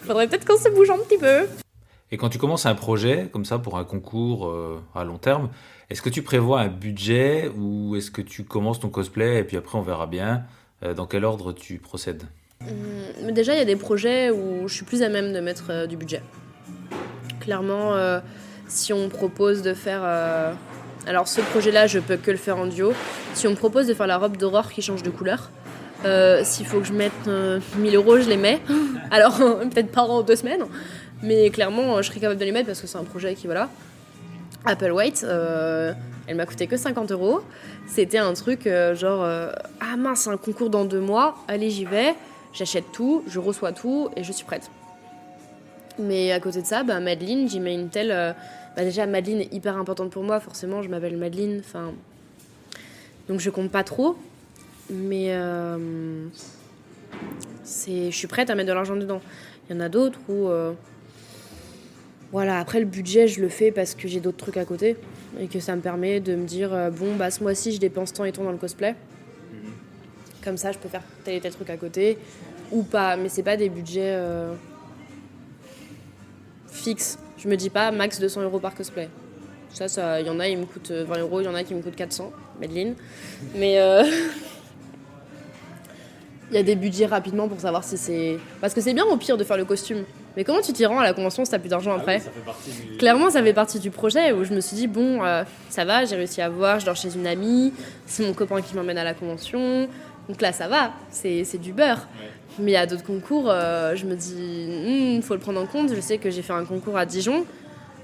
faudrait peut-être qu'on se bouge un petit peu. Et quand tu commences un projet comme ça pour un concours à long terme, est-ce que tu prévois un budget ou est-ce que tu commences ton cosplay et puis après on verra bien dans quel ordre tu procèdes ? Déjà, il y a des projets où je suis plus à même de mettre du budget. Clairement, si on me propose de faire... Alors ce projet-là, je peux que le faire en duo. Si on me propose de faire la robe d'Aurore qui change de couleur, s'il faut que je mette 1000 €, je les mets. Alors peut-être pas en 2 semaines. Mais clairement, je serais capable de les mettre parce que c'est un projet qui, voilà. Apple White, elle m'a coûté que 50 €. C'était un truc ah mince, c'est un concours dans 2 mois. Allez, j'y vais, j'achète tout, je reçois tout et je suis prête. Mais à côté de ça, Madeleine, j'y mets une telle... déjà, Madeleine est hyper importante pour moi. Forcément, je m'appelle Madeleine. Donc, je compte pas trop. Mais je suis prête à mettre de l'argent dedans. Il y en a d'autres où... Voilà, après le budget, je le fais parce que j'ai d'autres trucs à côté et que ça me permet de me dire ce mois-ci, je dépense tant et tant dans le cosplay. Comme ça, je peux faire tel et tel truc à côté ou pas. Mais c'est pas des budgets fixes. Je me dis pas max 200 € par cosplay. Ça, il y en a, ils me coûtent 20 €, il y en a qui me coûtent 400, Madeleine. Mais il y a des budgets rapidement pour savoir si c'est... Parce que c'est bien au pire de faire le costume. Mais comment tu t'y rends à la convention si t'as plus d'argent après ? Clairement, ça fait partie du projet où je me suis dit, ça va, j'ai réussi à voir, je dors chez une amie, c'est mon copain qui m'emmène à la convention. Donc là, ça va, c'est du beurre. Ouais. Mais il y a d'autres concours, je me dis, faut le prendre en compte. Je sais que j'ai fait un concours à Dijon.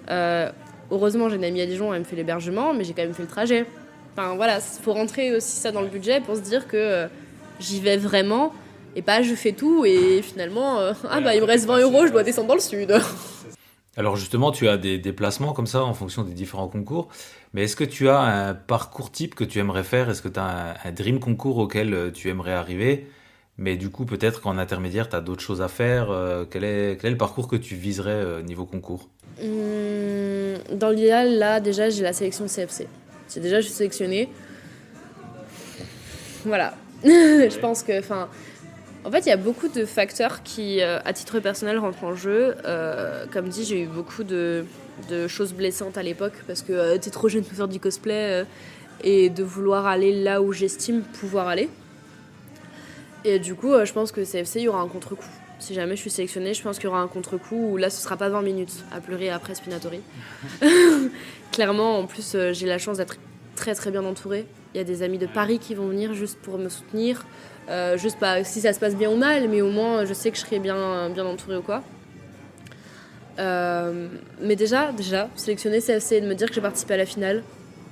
Heureusement, j'ai une amie à Dijon, elle me fait l'hébergement, mais j'ai quand même fait le trajet. Enfin voilà, il faut rentrer aussi ça dans le budget pour se dire que j'y vais vraiment. Et pas je fais tout et finalement, il me reste 20 €, je dois descendre dans le sud. Alors justement, tu as des déplacements comme ça en fonction des différents concours. Mais est-ce que tu as un parcours type que tu aimerais faire ? Est-ce que tu as un dream concours auquel tu aimerais arriver ? Mais du coup, peut-être qu'en intermédiaire, tu as d'autres choses à faire. Quel est le parcours que tu viserais niveau concours ? Dans l'idéal, là, déjà, j'ai la sélection CFC. Je suis sélectionnée. Voilà. Je pense que... En fait, il y a beaucoup de facteurs qui, à titre personnel, rentrent en jeu. Comme dit, j'ai eu beaucoup de de choses blessantes à l'époque, parce que t'es trop jeune pour faire du cosplay et de vouloir aller là où j'estime pouvoir aller. Et du coup, je pense que CFC, il y aura un contre-coup. Si jamais je suis sélectionnée, je pense qu'il y aura un contre-coup où là, ce sera pas 20 minutes à pleurer après Spinatori. Clairement, en plus, j'ai la chance d'être très très bien entourée. Il y a des amis de Paris qui vont venir juste pour me soutenir. Juste pas si ça se passe bien ou mal, mais au moins, je sais que je serai bien entourée ou quoi. Mais déjà, sélectionner CFC et de me dire que j'ai participé à la finale,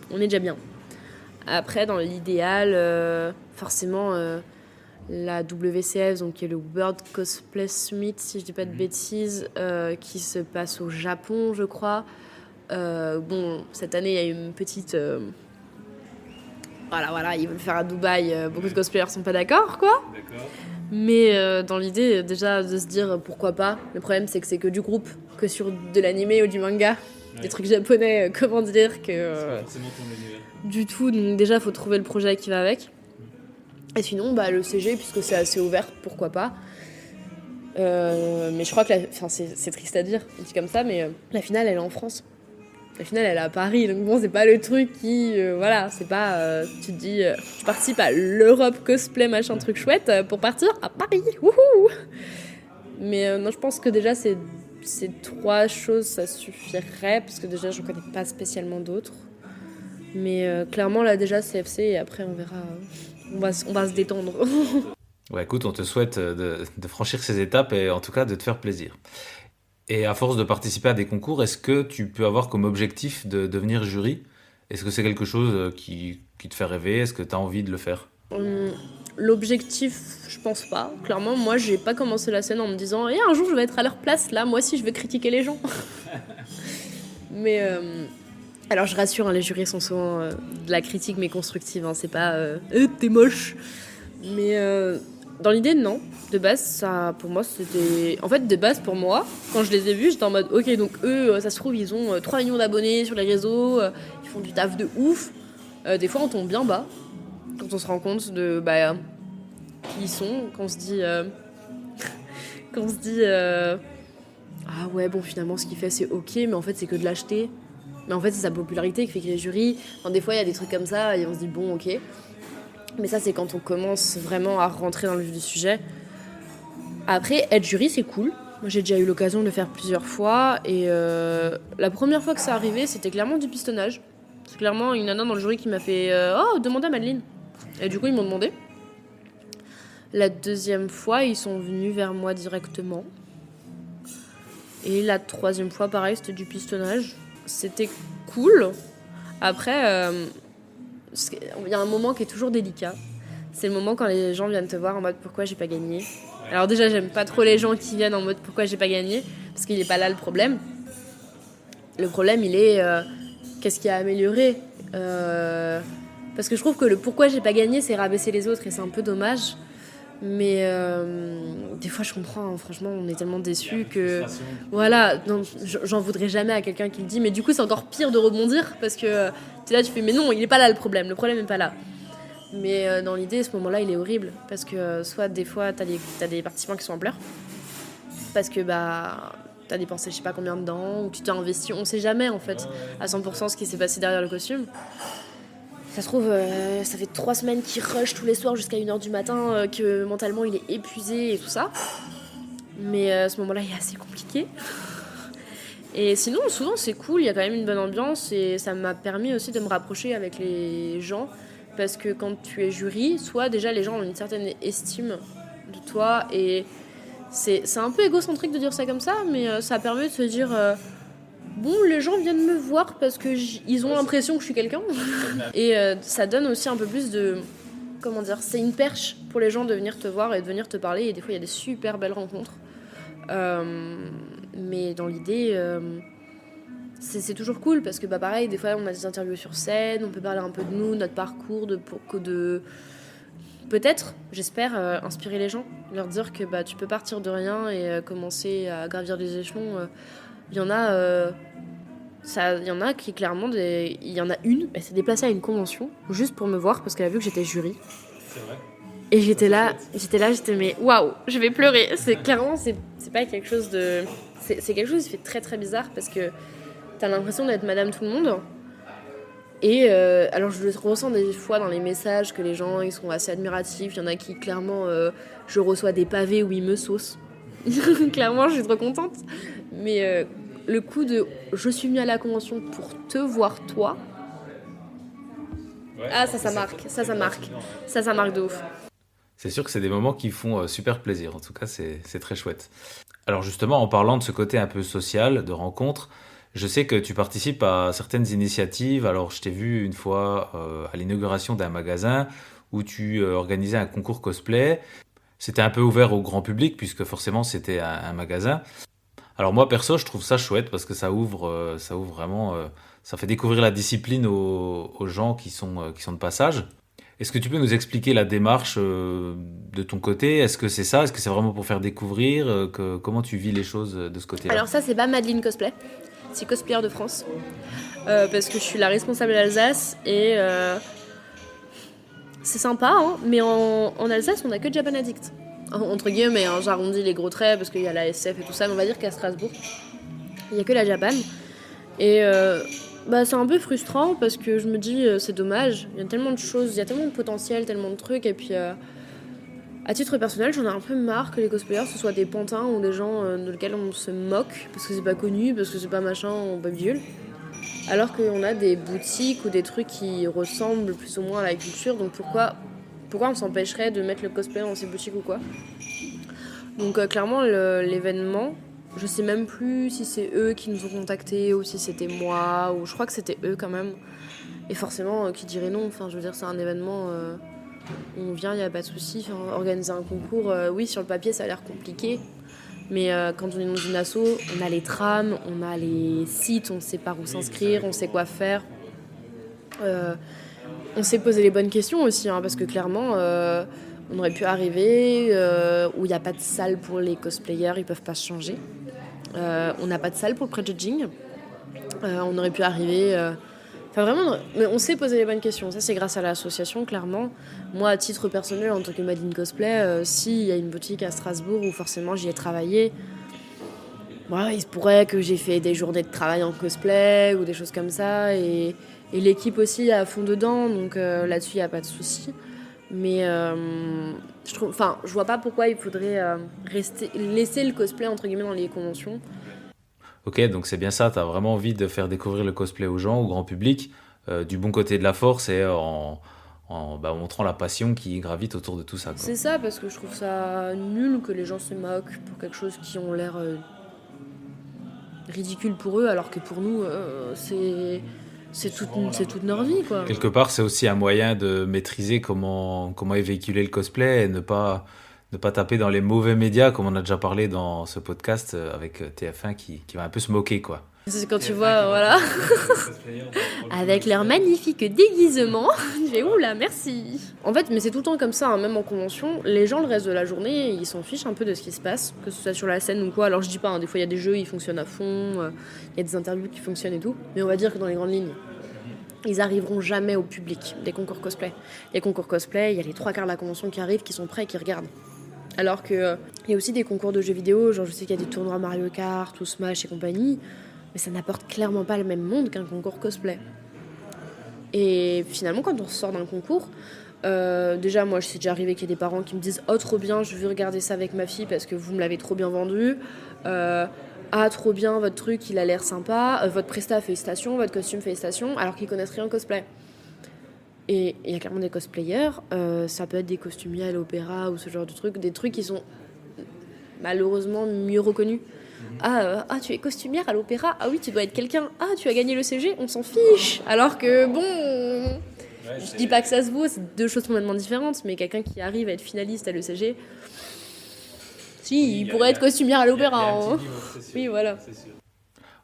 on est déjà bien. Après, dans l'idéal, forcément... la WCF, donc qui est le World Cosplay Summit, si je dis pas de bêtises, qui se passe au Japon, je crois. Bon, cette année, il y a eu une petite... Voilà, ils veulent le faire à Dubaï. Beaucoup de cosplayers sont pas d'accord, quoi. D'accord. Mais dans l'idée, déjà, de se dire pourquoi pas. Le problème, c'est que c'est que du groupe, que sur de l'animé ou du manga. Des trucs japonais, comment dire que... C'est pas forcément ton univers. Du tout, donc déjà, faut trouver le projet qui va avec. Et sinon, le CG, puisque c'est assez ouvert, pourquoi pas. Mais je crois que c'est triste à dire, dit comme ça, mais la finale, elle est en France. La finale, elle est à Paris, donc bon, c'est pas le truc qui... voilà, c'est pas... tu te dis, je participe à l'Europe cosplay, machin, truc chouette, pour partir à Paris, wouhou. Mais non, je pense que déjà, ces 3 choses, ça suffirait, parce que déjà, je connais pas spécialement d'autres. Mais clairement, là, déjà, CFC, et après, on verra... On va se détendre. Ouais, écoute, on te souhaite de franchir ces étapes et en tout cas de te faire plaisir. Et à force de participer à des concours, est-ce que tu peux avoir comme objectif de devenir jury ? Est-ce que c'est quelque chose qui te fait rêver ? Est-ce que tu as envie de le faire ? L'objectif, je pense pas. Clairement, moi, j'ai pas commencé la scène en me disant « un jour, je vais être à leur place, là, moi aussi, je vais critiquer les gens. » Mais... Alors je rassure, les jurys sont souvent de la critique mais constructive, c'est pas t'es moche. Mais dans l'idée, non. De base, ça pour moi c'était... En fait, de base pour moi, quand je les ai vus, j'étais en mode ok, donc eux, ça se trouve, ils ont 3 millions d'abonnés sur les réseaux, ils font du taf de ouf. Des fois, on tombe bien bas quand on se rend compte de qui ils sont, quand on se dit... ah ouais, bon, finalement, ce qu'il fait, c'est ok, mais en fait, c'est que de l'acheter. Mais en fait, c'est sa popularité qui fait qu'il est jury. Des fois, il y a des trucs comme ça et on se dit bon, ok. Mais ça, c'est quand on commence vraiment à rentrer dans le vif du sujet. Après, être jury, c'est cool. Moi, j'ai déjà eu l'occasion de le faire plusieurs fois. Et la première fois que ça arrivait, c'était clairement du pistonnage. C'est clairement une nana dans le jury qui m'a fait oh, demandez à Madeleine. Et du coup, ils m'ont demandé. La deuxième fois, ils sont venus vers moi directement. Et la troisième fois, pareil, c'était du pistonnage. C'était cool. Après, il y a un moment qui est toujours délicat. C'est le moment quand les gens viennent te voir en mode pourquoi j'ai pas gagné. Alors déjà, j'aime pas trop les gens qui viennent en mode pourquoi j'ai pas gagné, parce qu'il est pas là le problème. Le problème, il est qu'est-ce qui a amélioré. Parce que je trouve que le pourquoi j'ai pas gagné, c'est rabaisser les autres et c'est un peu dommage. Mais des fois, je comprends, franchement, on est tellement déçus que... Voilà, non, j'en voudrais jamais à quelqu'un qui le dit, mais du coup, c'est encore pire de rebondir, parce que t'es là, tu fais, mais non, il est pas là le problème est pas là. Mais dans l'idée, ce moment-là, il est horrible, parce que soit des fois, t'as des participants qui sont en pleurs, parce que t'as dépensé je sais pas combien dedans, ou tu t'es investi, on sait jamais, en fait, à 100% ce qui s'est passé derrière le costume. Ça se trouve, ça fait 3 semaines qu'il rush tous les soirs jusqu'à 1h du matin, que mentalement il est épuisé et tout ça. Mais ce moment-là, il est assez compliqué. Et sinon, souvent c'est cool, il y a quand même une bonne ambiance et ça m'a permis aussi de me rapprocher avec les gens. Parce que quand tu es jury, soit déjà les gens ont une certaine estime de toi et c'est un peu égocentrique de dire ça comme ça, mais ça permet de se dire... bon, les gens viennent me voir parce qu'ils ont l'impression que je suis quelqu'un. Et ça donne aussi un peu plus de... Comment dire ? C'est une perche pour les gens de venir te voir et de venir te parler. Et des fois, il y a des super belles rencontres. Mais dans l'idée, c'est toujours cool parce que, pareil, des fois, on a des interviews sur scène. On peut parler un peu de nous, notre parcours, peut-être, j'espère, inspirer les gens. Leur dire que tu peux partir de rien et commencer à gravir les échelons. Il y en a qui clairement il y en a une, elle s'est déplacée à une convention juste pour me voir parce qu'elle a vu que j'étais jury. C'est vrai. Et j'étais mais waouh, je vais pleurer. C'est clairement c'est pas quelque chose de c'est quelque chose qui fait très très bizarre parce que t'as l'impression d'être Madame Tout-le-Monde. Et alors je le ressens des fois dans les messages que les gens ils sont assez admiratifs. Il y en a qui clairement je reçois des pavés où ils me saucent. Clairement je suis trop contente. Mais le coup de je suis venue à la convention pour te voir toi. Ah ça marque. Ça marque de ouf. C'est sûr que c'est des moments qui font super plaisir. En tout cas, c'est très chouette. Alors justement, en parlant de ce côté un peu social, de rencontre, je sais que tu participes à certaines initiatives. Alors, je t'ai vu une fois à l'inauguration d'un magasin où tu organisais un concours cosplay. C'était un peu ouvert au grand public puisque forcément c'était un magasin. Alors moi, perso, je trouve ça chouette parce que ça ouvre vraiment, ça fait découvrir la discipline aux gens qui sont de passage. Est-ce que tu peux nous expliquer la démarche de ton côté? Est-ce que c'est ça? Est-ce que c'est vraiment pour faire découvrir comment tu vis les choses de ce côté-là? Alors ça c'est pas Madeleine Cosplay. C'est Cosplayer de France, parce que je suis la responsable d'Alsace et c'est sympa, hein, mais en Alsace on a que Japan Addict. Entre guillemets, hein, j'arrondis les gros traits parce qu'il y a la SF et tout ça, mais on va dire qu'à Strasbourg, il n'y a que la Japan. Et c'est un peu frustrant parce que je me dis c'est dommage, il y a tellement de choses, il y a tellement de potentiel, tellement de trucs, et puis à titre personnel, j'en ai un peu marre que les cosplayers ce soit des pantins ou des gens de lesquels on se moque parce que c'est pas connu, parce que c'est pas machin ou pas bidule. Alors qu'on a des boutiques ou des trucs qui ressemblent plus ou moins à la culture, donc pourquoi on s'empêcherait de mettre le cosplay dans ces boutiques ou quoi? Donc clairement l'événement, je sais même plus si c'est eux qui nous ont contactés ou si c'était moi, ou je crois que c'était eux quand même. Et forcément, qui dirait non, enfin je veux dire c'est un événement... on vient, il n'y a pas de souci. Enfin, organiser un concours, oui, sur le papier, ça a l'air compliqué. Mais quand on est dans une asso, on a les trams, on a les sites, on sait par où s'inscrire, on sait quoi faire. On sait poser les bonnes questions aussi, hein, parce que clairement, on aurait pu arriver où il n'y a pas de salle pour les cosplayers, ils ne peuvent pas se changer. On n'a pas de salle pour le prejudging. On aurait pu arriver... Enfin vraiment, mais on sait poser les bonnes questions. Ça c'est grâce à l'association, clairement. Moi, à titre personnel, en tant que Madeleine Cosplay, s'il y a une boutique à Strasbourg où forcément j'y ai travaillé, il se pourrait que j'ai fait des journées de travail en cosplay ou des choses comme ça. Et l'équipe aussi est à fond dedans, donc là-dessus il n'y a pas de souci. Mais je vois pas pourquoi il faudrait laisser le cosplay entre guillemets dans les conventions. Ok, donc c'est bien ça, tu as vraiment envie de faire découvrir le cosplay aux gens, au grand public, du bon côté de la force et en montrant la passion qui gravite autour de tout ça, quoi. C'est ça, parce que je trouve ça nul que les gens se moquent pour quelque chose qui ont l'air ridicule pour eux, alors que pour nous, c'est toute leur vie, quoi. Quelque part, c'est aussi un moyen de maîtriser comment est véhiculé le cosplay et ne pas taper dans les mauvais médias, comme on a déjà parlé dans ce podcast avec TF1 qui va un peu se moquer, quoi. C'est quand tu vois, voilà, avec leur magnifique déguisement, tu fais oula, merci. En fait, mais c'est tout le temps comme ça, hein, même en convention, les gens le reste de la journée, ils s'en fichent un peu de ce qui se passe, que ce soit sur la scène ou quoi. Alors je dis pas, hein, des fois il y a des jeux, ils fonctionnent à fond, il y a des interviews qui fonctionnent et tout, mais on va dire que dans les grandes lignes, ils arriveront jamais au public des concours cosplay. Les concours cosplay, il y a les 3/4 de la convention qui arrivent, qui sont prêts et qui regardent. Alors que il y a aussi des concours de jeux vidéo, genre je sais qu'il y a des tournois Mario Kart ou Smash et compagnie, mais ça n'apporte clairement pas le même monde qu'un concours cosplay. Et finalement, quand on sort d'un concours, déjà moi, c'est déjà arrivé qu'il y ait des parents qui me disent « Oh, trop bien, je veux regarder ça avec ma fille parce que vous me l'avez trop bien vendu. Ah, trop bien, votre truc, il a l'air sympa. Votre presta, félicitations. Votre costume, félicitations. » Alors qu'ils connaissent rien en cosplay. Et il y a clairement des cosplayers, ça peut être des costumiers à l'opéra ou ce genre de trucs, des trucs qui sont malheureusement mieux reconnus. Ah, tu es costumière à l'opéra, ah oui, tu dois être quelqu'un, ah, tu as gagné le CG, on s'en fiche. Alors que bon, je dis pas que ça se vaut, c'est deux choses complètement différentes, mais quelqu'un qui arrive à être finaliste à l'ECG, si, il pourrait être costumière à l'opéra. Hein. Oui, voilà.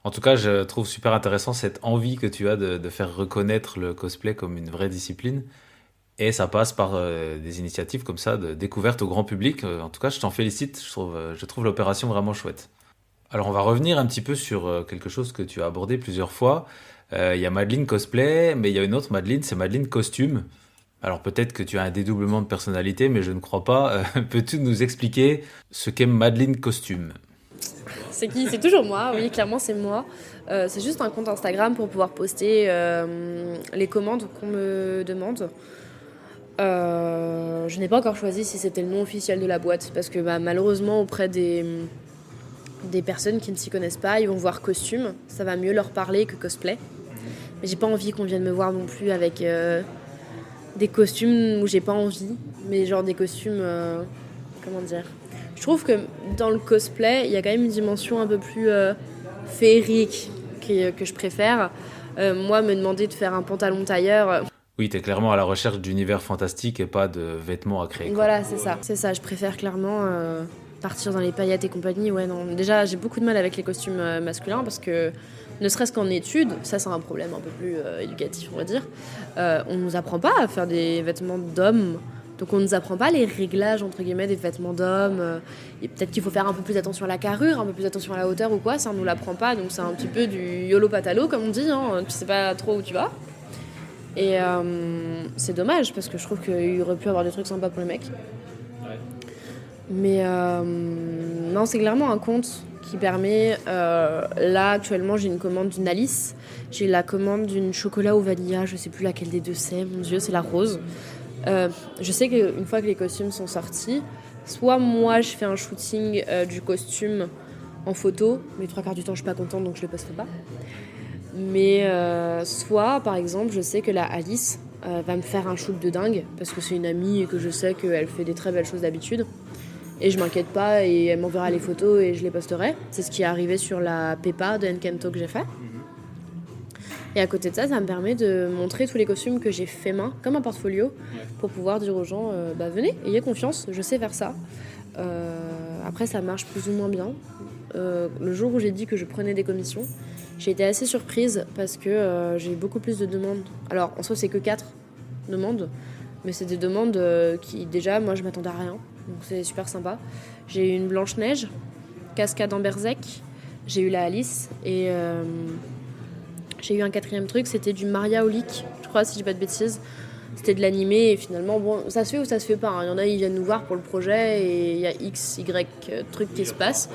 En tout cas, je trouve super intéressant cette envie que tu as de faire reconnaître le cosplay comme une vraie discipline. Et ça passe par des initiatives comme ça, de découverte au grand public. En tout cas, je t'en félicite. Je trouve l'opération vraiment chouette. Alors, on va revenir un petit peu sur quelque chose que tu as abordé plusieurs fois. Il y a Madeleine Cosplay, mais il y a une autre Madeleine, c'est Madeleine Costume. Alors, peut-être que tu as un dédoublement de personnalité, mais je ne crois pas. Peux-tu nous expliquer ce qu'est Madeleine Costume ? C'est qui? C'est toujours moi, oui, clairement c'est moi. C'est juste un compte Instagram pour pouvoir poster les commandes qu'on me demande. Je n'ai pas encore choisi si c'était le nom officiel de la boîte parce que malheureusement auprès des personnes qui ne s'y connaissent pas, ils vont voir costume, ça va mieux leur parler que cosplay. Mais j'ai pas envie qu'on vienne me voir non plus avec des costumes où j'ai pas envie, mais genre des costumes, comment dire. Je trouve que dans le cosplay, il y a quand même une dimension un peu plus féerique que je préfère. Moi, me demander de faire un pantalon tailleur... Oui, t'es clairement à la recherche d'univers fantastique et pas de vêtements à créer. Voilà, c'est ça. Je préfère clairement partir dans les paillettes et compagnie. Ouais, non. Déjà, j'ai beaucoup de mal avec les costumes masculins parce que, ne serait-ce qu'en études, ça c'est un problème un peu plus éducatif, on va dire. On nous apprend pas à faire des vêtements d'hommes. Donc on nous apprend pas les réglages entre guillemets des vêtements d'hommes. Et peut-être qu'il faut faire un peu plus attention à la carrure, un peu plus attention à la hauteur ou quoi. Ça on nous l'apprend pas. Donc c'est un petit peu du yolo patalo comme on dit. Hein. Tu sais pas trop où tu vas. Et c'est dommage parce que je trouve qu'il aurait pu avoir des trucs sympas pour les mecs. Ouais. Mais non, c'est clairement un compte qui permet... là, actuellement, j'ai une commande d'une Alice. J'ai la commande d'une chocolat au vanilla. Je sais plus laquelle des deux c'est. Mon Dieu, c'est la rose. Je sais qu'une fois que les costumes sont sortis, soit moi, je fais un shooting du costume en photo. Mais 3/4 du temps, je suis pas contente, donc je le poste pas. Mais soit, par exemple, je sais que la Alice va me faire un shoot de dingue parce que c'est une amie et que je sais qu'elle fait des très belles choses d'habitude. Et je m'inquiète pas et elle m'enverra les photos et je les posterai. C'est ce qui est arrivé sur la Peppa de Encanto que j'ai fait. Et à côté de ça, ça me permet de montrer tous les costumes que j'ai fait main, comme un portfolio, pour pouvoir dire aux gens, venez, ayez confiance, je sais faire ça. Après, ça marche plus ou moins bien. Le jour où j'ai dit que je prenais des commissions, j'ai été assez surprise parce que j'ai eu beaucoup plus de demandes. Alors, en soi, c'est que 4 demandes, mais c'est des demandes qui, déjà, moi, je m'attendais à rien. Donc, c'est super sympa. J'ai eu une Blanche-Neige, Cascade en Berserk, j'ai eu la Alice, et j'ai eu un 4e truc, c'était du Maria Olic, je crois, si je dis pas de bêtises. C'était de l'animé, et finalement, bon, ça se fait ou ça se fait pas. Hein. Il y en a, ils viennent nous voir pour le projet, et il y a X, Y trucs qui se passent.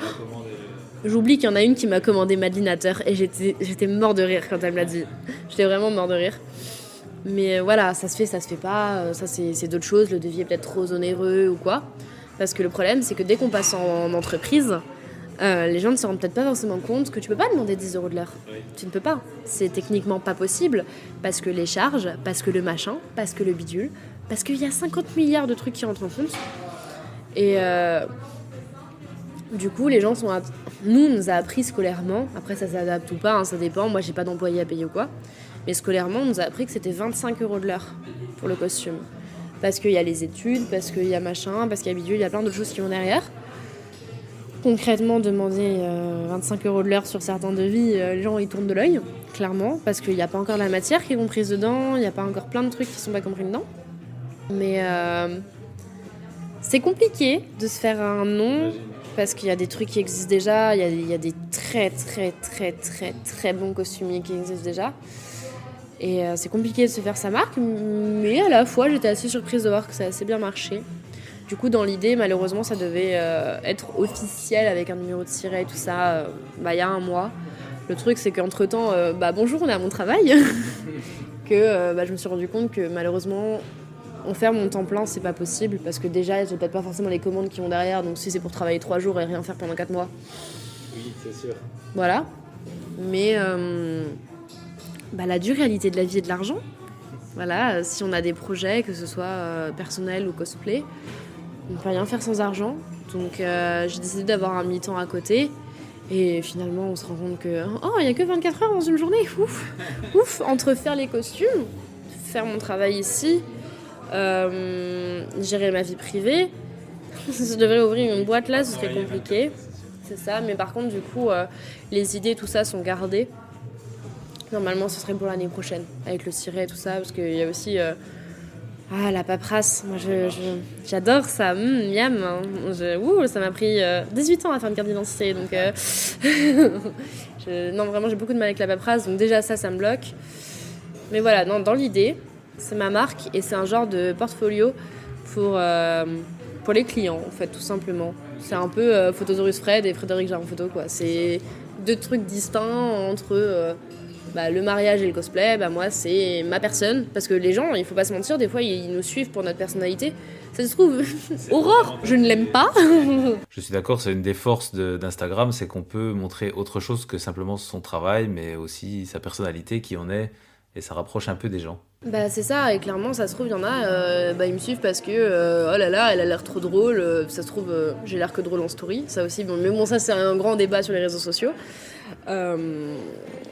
J'oublie qu'il y en a une qui m'a commandé Madeleine Hatter et j'étais mort de rire quand elle me l'a dit. J'étais vraiment mort de rire. Mais voilà, ça se fait pas. Ça, c'est d'autres choses. Le devis est peut-être trop onéreux ou quoi. Parce que le problème, c'est que dès qu'on passe en entreprise, les gens ne se rendent peut-être pas forcément compte que tu peux pas demander 10 € de l'heure. Oui. Tu ne peux pas. C'est techniquement pas possible parce que les charges, parce que le machin, parce que le bidule, parce qu'il y a 50 milliards de trucs qui rentrent en compte. Et... du coup, les gens sont... Nous, on nous a appris scolairement, après ça s'adapte ou pas, hein, ça dépend, moi j'ai pas d'employé à payer ou quoi, mais scolairement, on nous a appris que c'était 25 € de l'heure pour le costume. Parce qu'il y a les études, parce qu'il y a machin, parce qu'il y a bidule, il y a plein d'autres choses qui vont derrière. Concrètement, demander 25 € de l'heure sur certains devis, les gens ils tournent de l'œil, clairement, parce qu'il n'y a pas encore la matière qui est comprise dedans, il n'y a pas encore plein de trucs qui sont pas compris dedans. Mais c'est compliqué de se faire un nom. Parce qu'il y a des trucs qui existent déjà, il y a des très très très très très bons costumiers qui existent déjà. Et c'est compliqué de se faire sa marque, mais à la fois j'étais assez surprise de voir que ça a assez bien marché. Du coup, dans l'idée, malheureusement, ça devait être officiel avec un numéro de siret et tout ça il y a un mois. Le truc, c'est qu'entre-temps, bonjour, on est à mon travail. Que je me suis rendu compte que malheureusement... En faire mon temps plein, c'est pas possible parce que déjà, j'ai peut-être pas forcément les commandes qui vont derrière. Donc si c'est pour travailler 3 jours et rien faire pendant 4 mois. Oui, c'est sûr. Voilà. Mais la dure réalité de la vie et de l'argent. Voilà, si on a des projets, que ce soit personnel ou cosplay, on ne peut rien faire sans argent. Donc j'ai décidé d'avoir un mi-temps à côté. Et finalement, on se rend compte que il y a que 24 heures dans une journée. Ouf. Entre faire les costumes, faire mon travail ici. Gérer ma vie privée. Si je devrais ouvrir une boîte là, ce serait compliqué. C'est ça, mais par contre, du coup, les idées, tout ça sont gardées. Normalement, ce serait pour l'année prochaine, avec le siret et tout ça, parce qu'il y a aussi la paperasse. Moi, j'adore ça. Miam. Hein. Ça m'a pris 18 ans à faire une carte d'identité, donc non, vraiment, j'ai beaucoup de mal avec la paperasse, donc déjà ça me bloque. Mais voilà, dans l'idée. C'est ma marque et c'est un genre de portfolio pour pour les clients, en fait, tout simplement. C'est un peu Photosaurus Fred et Frédéric Jarre en photo, quoi. C'est deux trucs distincts entre le mariage et le cosplay. Moi, c'est ma personne. Parce que les gens, il faut pas se mentir, des fois, ils nous suivent pour notre personnalité. Ça se trouve, Aurore, je ne l'aime pas. Je suis d'accord, c'est une des forces d'Instagram, c'est qu'on peut montrer autre chose que simplement son travail, mais aussi sa personnalité, qui on est, et ça rapproche un peu des gens. C'est ça, et clairement, ça se trouve, il y en a, ils me suivent parce que, oh là là, elle a l'air trop drôle, ça se trouve, j'ai l'air que drôle en story, ça aussi, mais bon, ça c'est un grand débat sur les réseaux sociaux.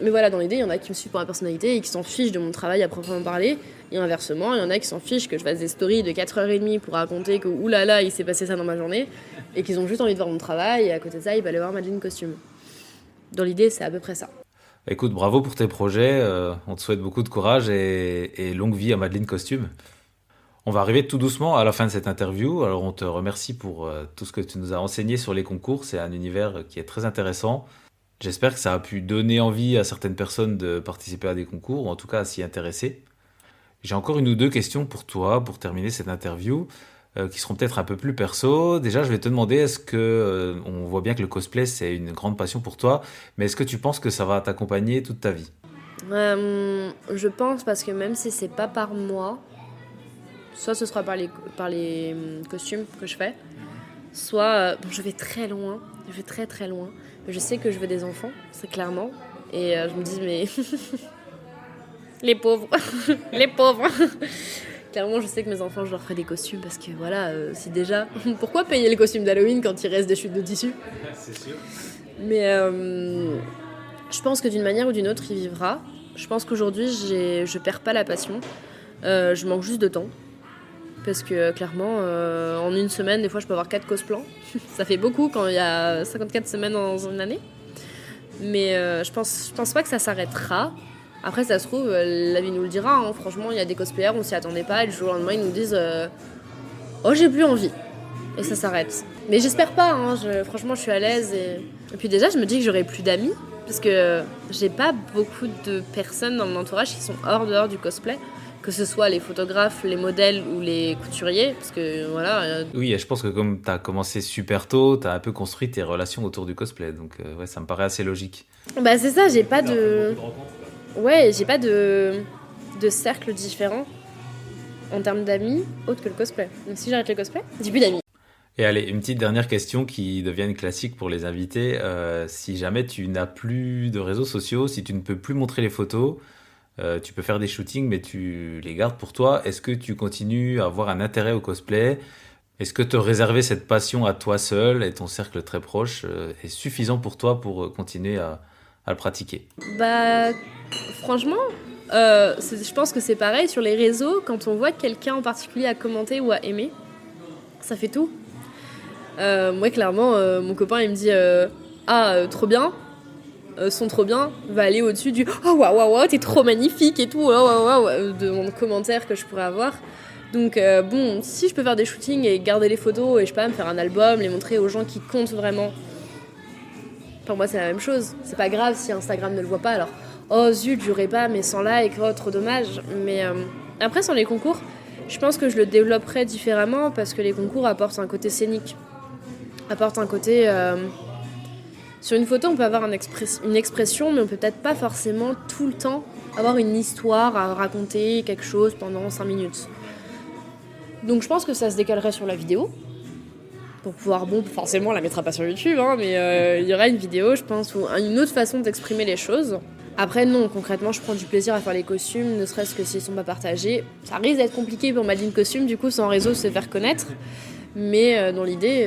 Mais voilà, dans l'idée, il y en a qui me suivent pour ma personnalité et qui s'en fichent de mon travail à proprement parler, et inversement, il y en a qui s'en fichent que je fasse des stories de 4h30 pour raconter que, oulala, il s'est passé ça dans ma journée, et qu'ils ont juste envie de voir mon travail, et à côté de ça, ils vont aller voir Madeleine Costume. Dans l'idée, c'est à peu près ça. Écoute, bravo pour tes projets, on te souhaite beaucoup de courage et longue vie à Madeleine Costume. On va arriver tout doucement à la fin de cette interview, alors on te remercie pour tout ce que tu nous as enseigné sur les concours, c'est un univers qui est très intéressant. J'espère que ça a pu donner envie à certaines personnes de participer à des concours, ou en tout cas à s'y intéresser. J'ai encore une ou deux questions pour toi, pour terminer cette interview, qui seront peut-être un peu plus perso. Déjà, je vais te demander, est-ce que, on voit bien que le cosplay, c'est une grande passion pour toi, mais est-ce que tu penses que ça va t'accompagner toute ta vie ? Je pense, parce que même si c'est pas par moi, soit ce sera par les costumes que je fais, soit je vais très loin, très très loin. Je sais que je veux des enfants, c'est clairement, et je me dis mais les pauvres, les pauvres. Clairement, je sais que mes enfants, je leur ferai des costumes parce que voilà, si déjà, pourquoi payer les costumes d'Halloween quand il reste des chutes de tissu ? C'est sûr. Mais je pense que d'une manière ou d'une autre, il vivra. Je pense qu'aujourd'hui, je perds pas la passion. Je manque juste de temps. Parce que clairement, en une semaine, des fois, je peux avoir 4 cosplans. Ça fait beaucoup quand il y a 54 semaines dans une année. Mais je pense pas que ça s'arrêtera. Après, ça se trouve, la vie nous le dira. Hein. Franchement, il y a des cosplayers, on s'y attendait pas. Et du jour au lendemain, ils nous disent oh, j'ai plus envie. Et ça s'arrête. Mais j'espère pas. Hein. Franchement, je suis à l'aise. Et puis déjà, je me dis que j'aurai plus d'amis. Parce que j'ai pas beaucoup de personnes dans mon entourage qui sont dehors du cosplay. Que ce soit les photographes, les modèles ou les couturiers. Parce que voilà. Oui, et je pense que comme tu as commencé super tôt, tu as un peu construit tes relations autour du cosplay. Donc, ouais, ça me paraît assez logique. C'est ça, j'ai pas de. Ouais, j'ai pas de cercle différent en termes d'amis autre que le cosplay. Donc si j'arrête le cosplay, j'ai plus d'amis. Et allez, une petite dernière question qui devient une classique pour les invités. Si jamais tu n'as plus de réseaux sociaux, si tu ne peux plus montrer les photos, tu peux faire des shootings, mais tu les gardes pour toi. Est-ce que tu continues à avoir un intérêt au cosplay ? Est-ce que te réserver cette passion à toi seul et ton cercle très proche est suffisant pour toi pour continuer à le pratiquer ? Franchement, je pense que c'est pareil sur les réseaux. Quand on voit quelqu'un en particulier à commenter ou à aimer, ça fait tout. Moi, clairement, mon copain, il me dit trop bien, sont trop bien, va aller au-dessus du oh waouh, t'es trop magnifique et tout, waouh, de mon commentaire que je pourrais avoir. Donc, si je peux faire des shootings et garder les photos et je peux pas me faire un album, les montrer aux gens qui comptent vraiment, pour moi, c'est la même chose. C'est pas grave si Instagram ne le voit pas, alors oh zut, j'aurais pas mes 100 likes, oh trop dommage. Mais après, sur les concours, je pense que je le développerais différemment parce que les concours apportent un côté scénique. Apportent un côté... Sur une photo, on peut avoir une expression, mais on peut peut-être pas forcément tout le temps avoir une histoire à raconter quelque chose pendant 5 minutes. Donc je pense que ça se décalerait sur la vidéo. Pour pouvoir, forcément, on la mettra pas sur YouTube, hein, mais il y aura une vidéo, je pense, ou une autre façon d'exprimer les choses. Après, non, concrètement, je prends du plaisir à faire les costumes, ne serait-ce que s'ils sont pas partagés. Ça risque d'être compliqué pour Madeleine Costume, du coup, sans réseau, se faire connaître. Mais dans l'idée,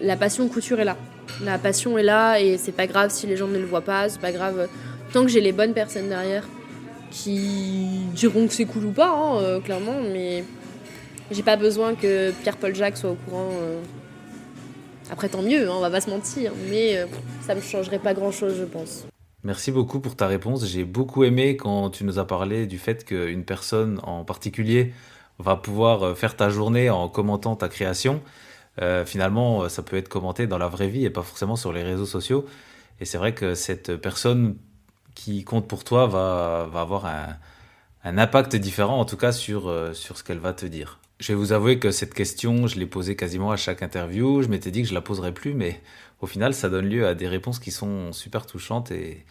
la passion couture est là. La passion est là et c'est pas grave si les gens ne le voient pas, c'est pas grave. Tant que j'ai les bonnes personnes derrière qui diront que c'est cool ou pas, hein, clairement, mais j'ai pas besoin que Pierre-Paul Jacques soit au courant. Après, tant mieux, hein, on va pas se mentir, mais ça me changerait pas grand-chose, je pense. Merci beaucoup pour ta réponse. J'ai beaucoup aimé quand tu nous as parlé du fait qu'une personne en particulier va pouvoir faire ta journée en commentant ta création. Finalement, ça peut être commenté dans la vraie vie et pas forcément sur les réseaux sociaux. Et c'est vrai que cette personne qui compte pour toi va avoir un impact différent, en tout cas sur ce qu'elle va te dire. Je vais vous avouer que cette question, je l'ai posée quasiment à chaque interview. Je m'étais dit que je la poserais plus, mais au final, ça donne lieu à des réponses qui sont super touchantes et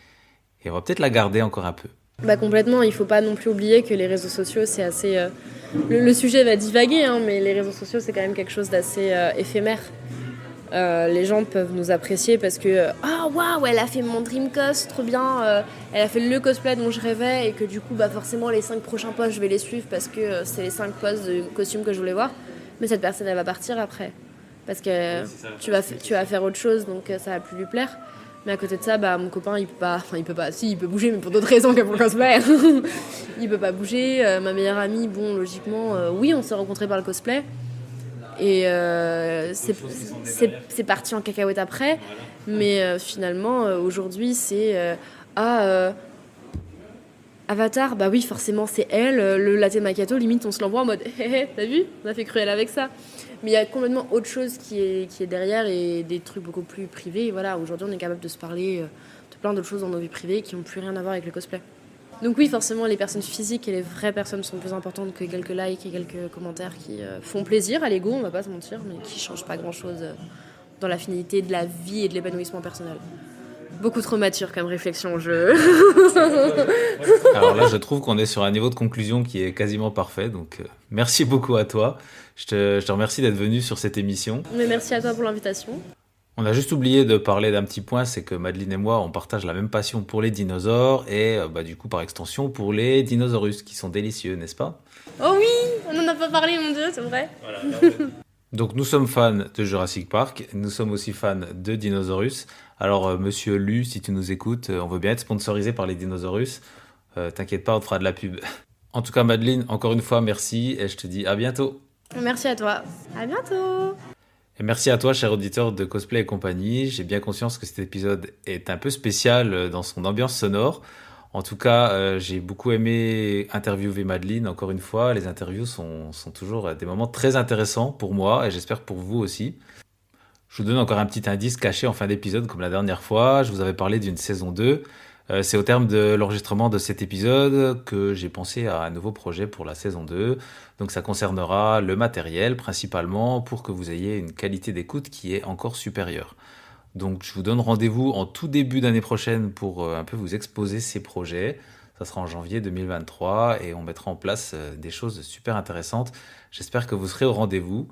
on va peut-être la garder encore un peu. Bah complètement, il faut pas non plus oublier que les réseaux sociaux, c'est assez... Le sujet va divaguer, hein, mais les réseaux sociaux, c'est quand même quelque chose d'assez éphémère. Les gens peuvent nous apprécier parce que « Ah, waouh, elle a fait mon dream cos, trop bien, elle a fait le cosplay dont je rêvais » et que du coup, bah, forcément, les 5 prochains posts, je vais les suivre parce que c'est les 5 posts de costumes que je voulais voir. Mais cette personne, elle va partir après parce que tu vas faire autre chose, donc ça va plus lui plaire. Mais à côté de ça, bah, mon copain, il peut pas, si, il peut bouger, mais pour d'autres raisons que pour le cosplay. Il peut pas bouger. Ma meilleure amie, bon, logiquement, oui, on s'est rencontrés par le cosplay. Et c'est parti en cacahuète après. Mais finalement, aujourd'hui, c'est... Avatar, bah oui, forcément, c'est elle. Le latte macchiato, limite, on se l'envoie en mode « Hé, t'as vu ? On a fait Cruella avec ça ». Mais il y a complètement autre chose qui est derrière et des trucs beaucoup plus privés. Et voilà, aujourd'hui, on est capable de se parler de plein d'autres choses dans nos vies privées qui n'ont plus rien à voir avec le cosplay. Donc oui, forcément, les personnes physiques et les vraies personnes sont plus importantes que quelques likes et quelques commentaires qui font plaisir à l'ego, on va pas se mentir, mais qui changent pas grand-chose dans la finalité de la vie et de l'épanouissement personnel. Beaucoup trop mature comme réflexion, Alors là, je trouve qu'on est sur un niveau de conclusion qui est quasiment parfait, donc merci beaucoup à toi. Je te remercie d'être venu sur cette émission. Mais merci à toi pour l'invitation. On a juste oublié de parler d'un petit point, c'est que Madeleine et moi, on partage la même passion pour les dinosaures et du coup, par extension, pour les dinosaurus, qui sont délicieux, n'est-ce pas ? Oh oui, on n'en a pas parlé, mon Dieu, c'est vrai. Voilà. Donc nous sommes fans de Jurassic Park, nous sommes aussi fans de Dinosaurus. Alors monsieur Lu, si tu nous écoutes, on veut bien être sponsorisé par les Dinosaurus. T'inquiète pas, on te fera de la pub. En tout cas Madeleine, encore une fois merci et je te dis à bientôt. Merci à toi. À bientôt. Et merci à toi, cher auditeur de Cosplay et compagnie. J'ai bien conscience que cet épisode est un peu spécial dans son ambiance sonore. En tout cas, j'ai beaucoup aimé interviewer Madeleine, encore une fois. Les interviews sont toujours des moments très intéressants pour moi et j'espère pour vous aussi. Je vous donne encore un petit indice caché en fin d'épisode, comme la dernière fois. Je vous avais parlé d'une saison 2. C'est au terme de l'enregistrement de cet épisode que j'ai pensé à un nouveau projet pour la saison 2. Donc ça concernera le matériel principalement pour que vous ayez une qualité d'écoute qui est encore supérieure. Donc je vous donne rendez-vous en tout début d'année prochaine pour un peu vous exposer ces projets. Ça sera en janvier 2023 et on mettra en place des choses super intéressantes. J'espère que vous serez au rendez-vous.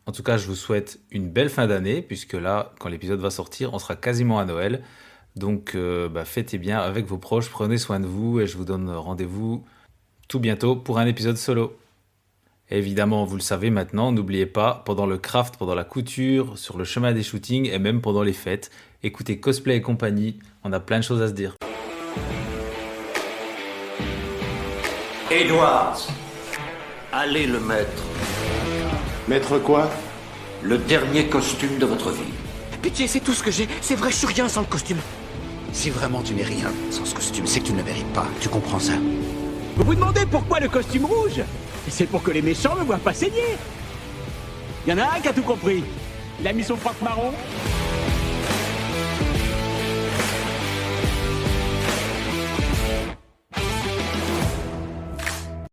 En tout cas, je vous souhaite une belle fin d'année puisque là, quand l'épisode va sortir, on sera quasiment à Noël. Donc fêtez bien avec vos proches, prenez soin de vous et je vous donne rendez-vous tout bientôt pour un épisode solo. Et évidemment, vous le savez maintenant, n'oubliez pas, pendant le craft, pendant la couture, sur le chemin des shootings et même pendant les fêtes, écoutez Cosplay et compagnie, on a plein de choses à se dire. Edwards, allez le mettre. Mettre quoi? Le dernier costume de votre vie. Pitié, c'est tout ce que j'ai. C'est vrai, je suis rien sans le costume. Si vraiment tu n'es rien sans ce costume, c'est que tu ne le mérites pas. Tu comprends ça? Vous vous demandez pourquoi le costume rouge? C'est pour que les méchants ne voient pas saigner. Il y en a un qui a tout compris. Il a mis son froc marron.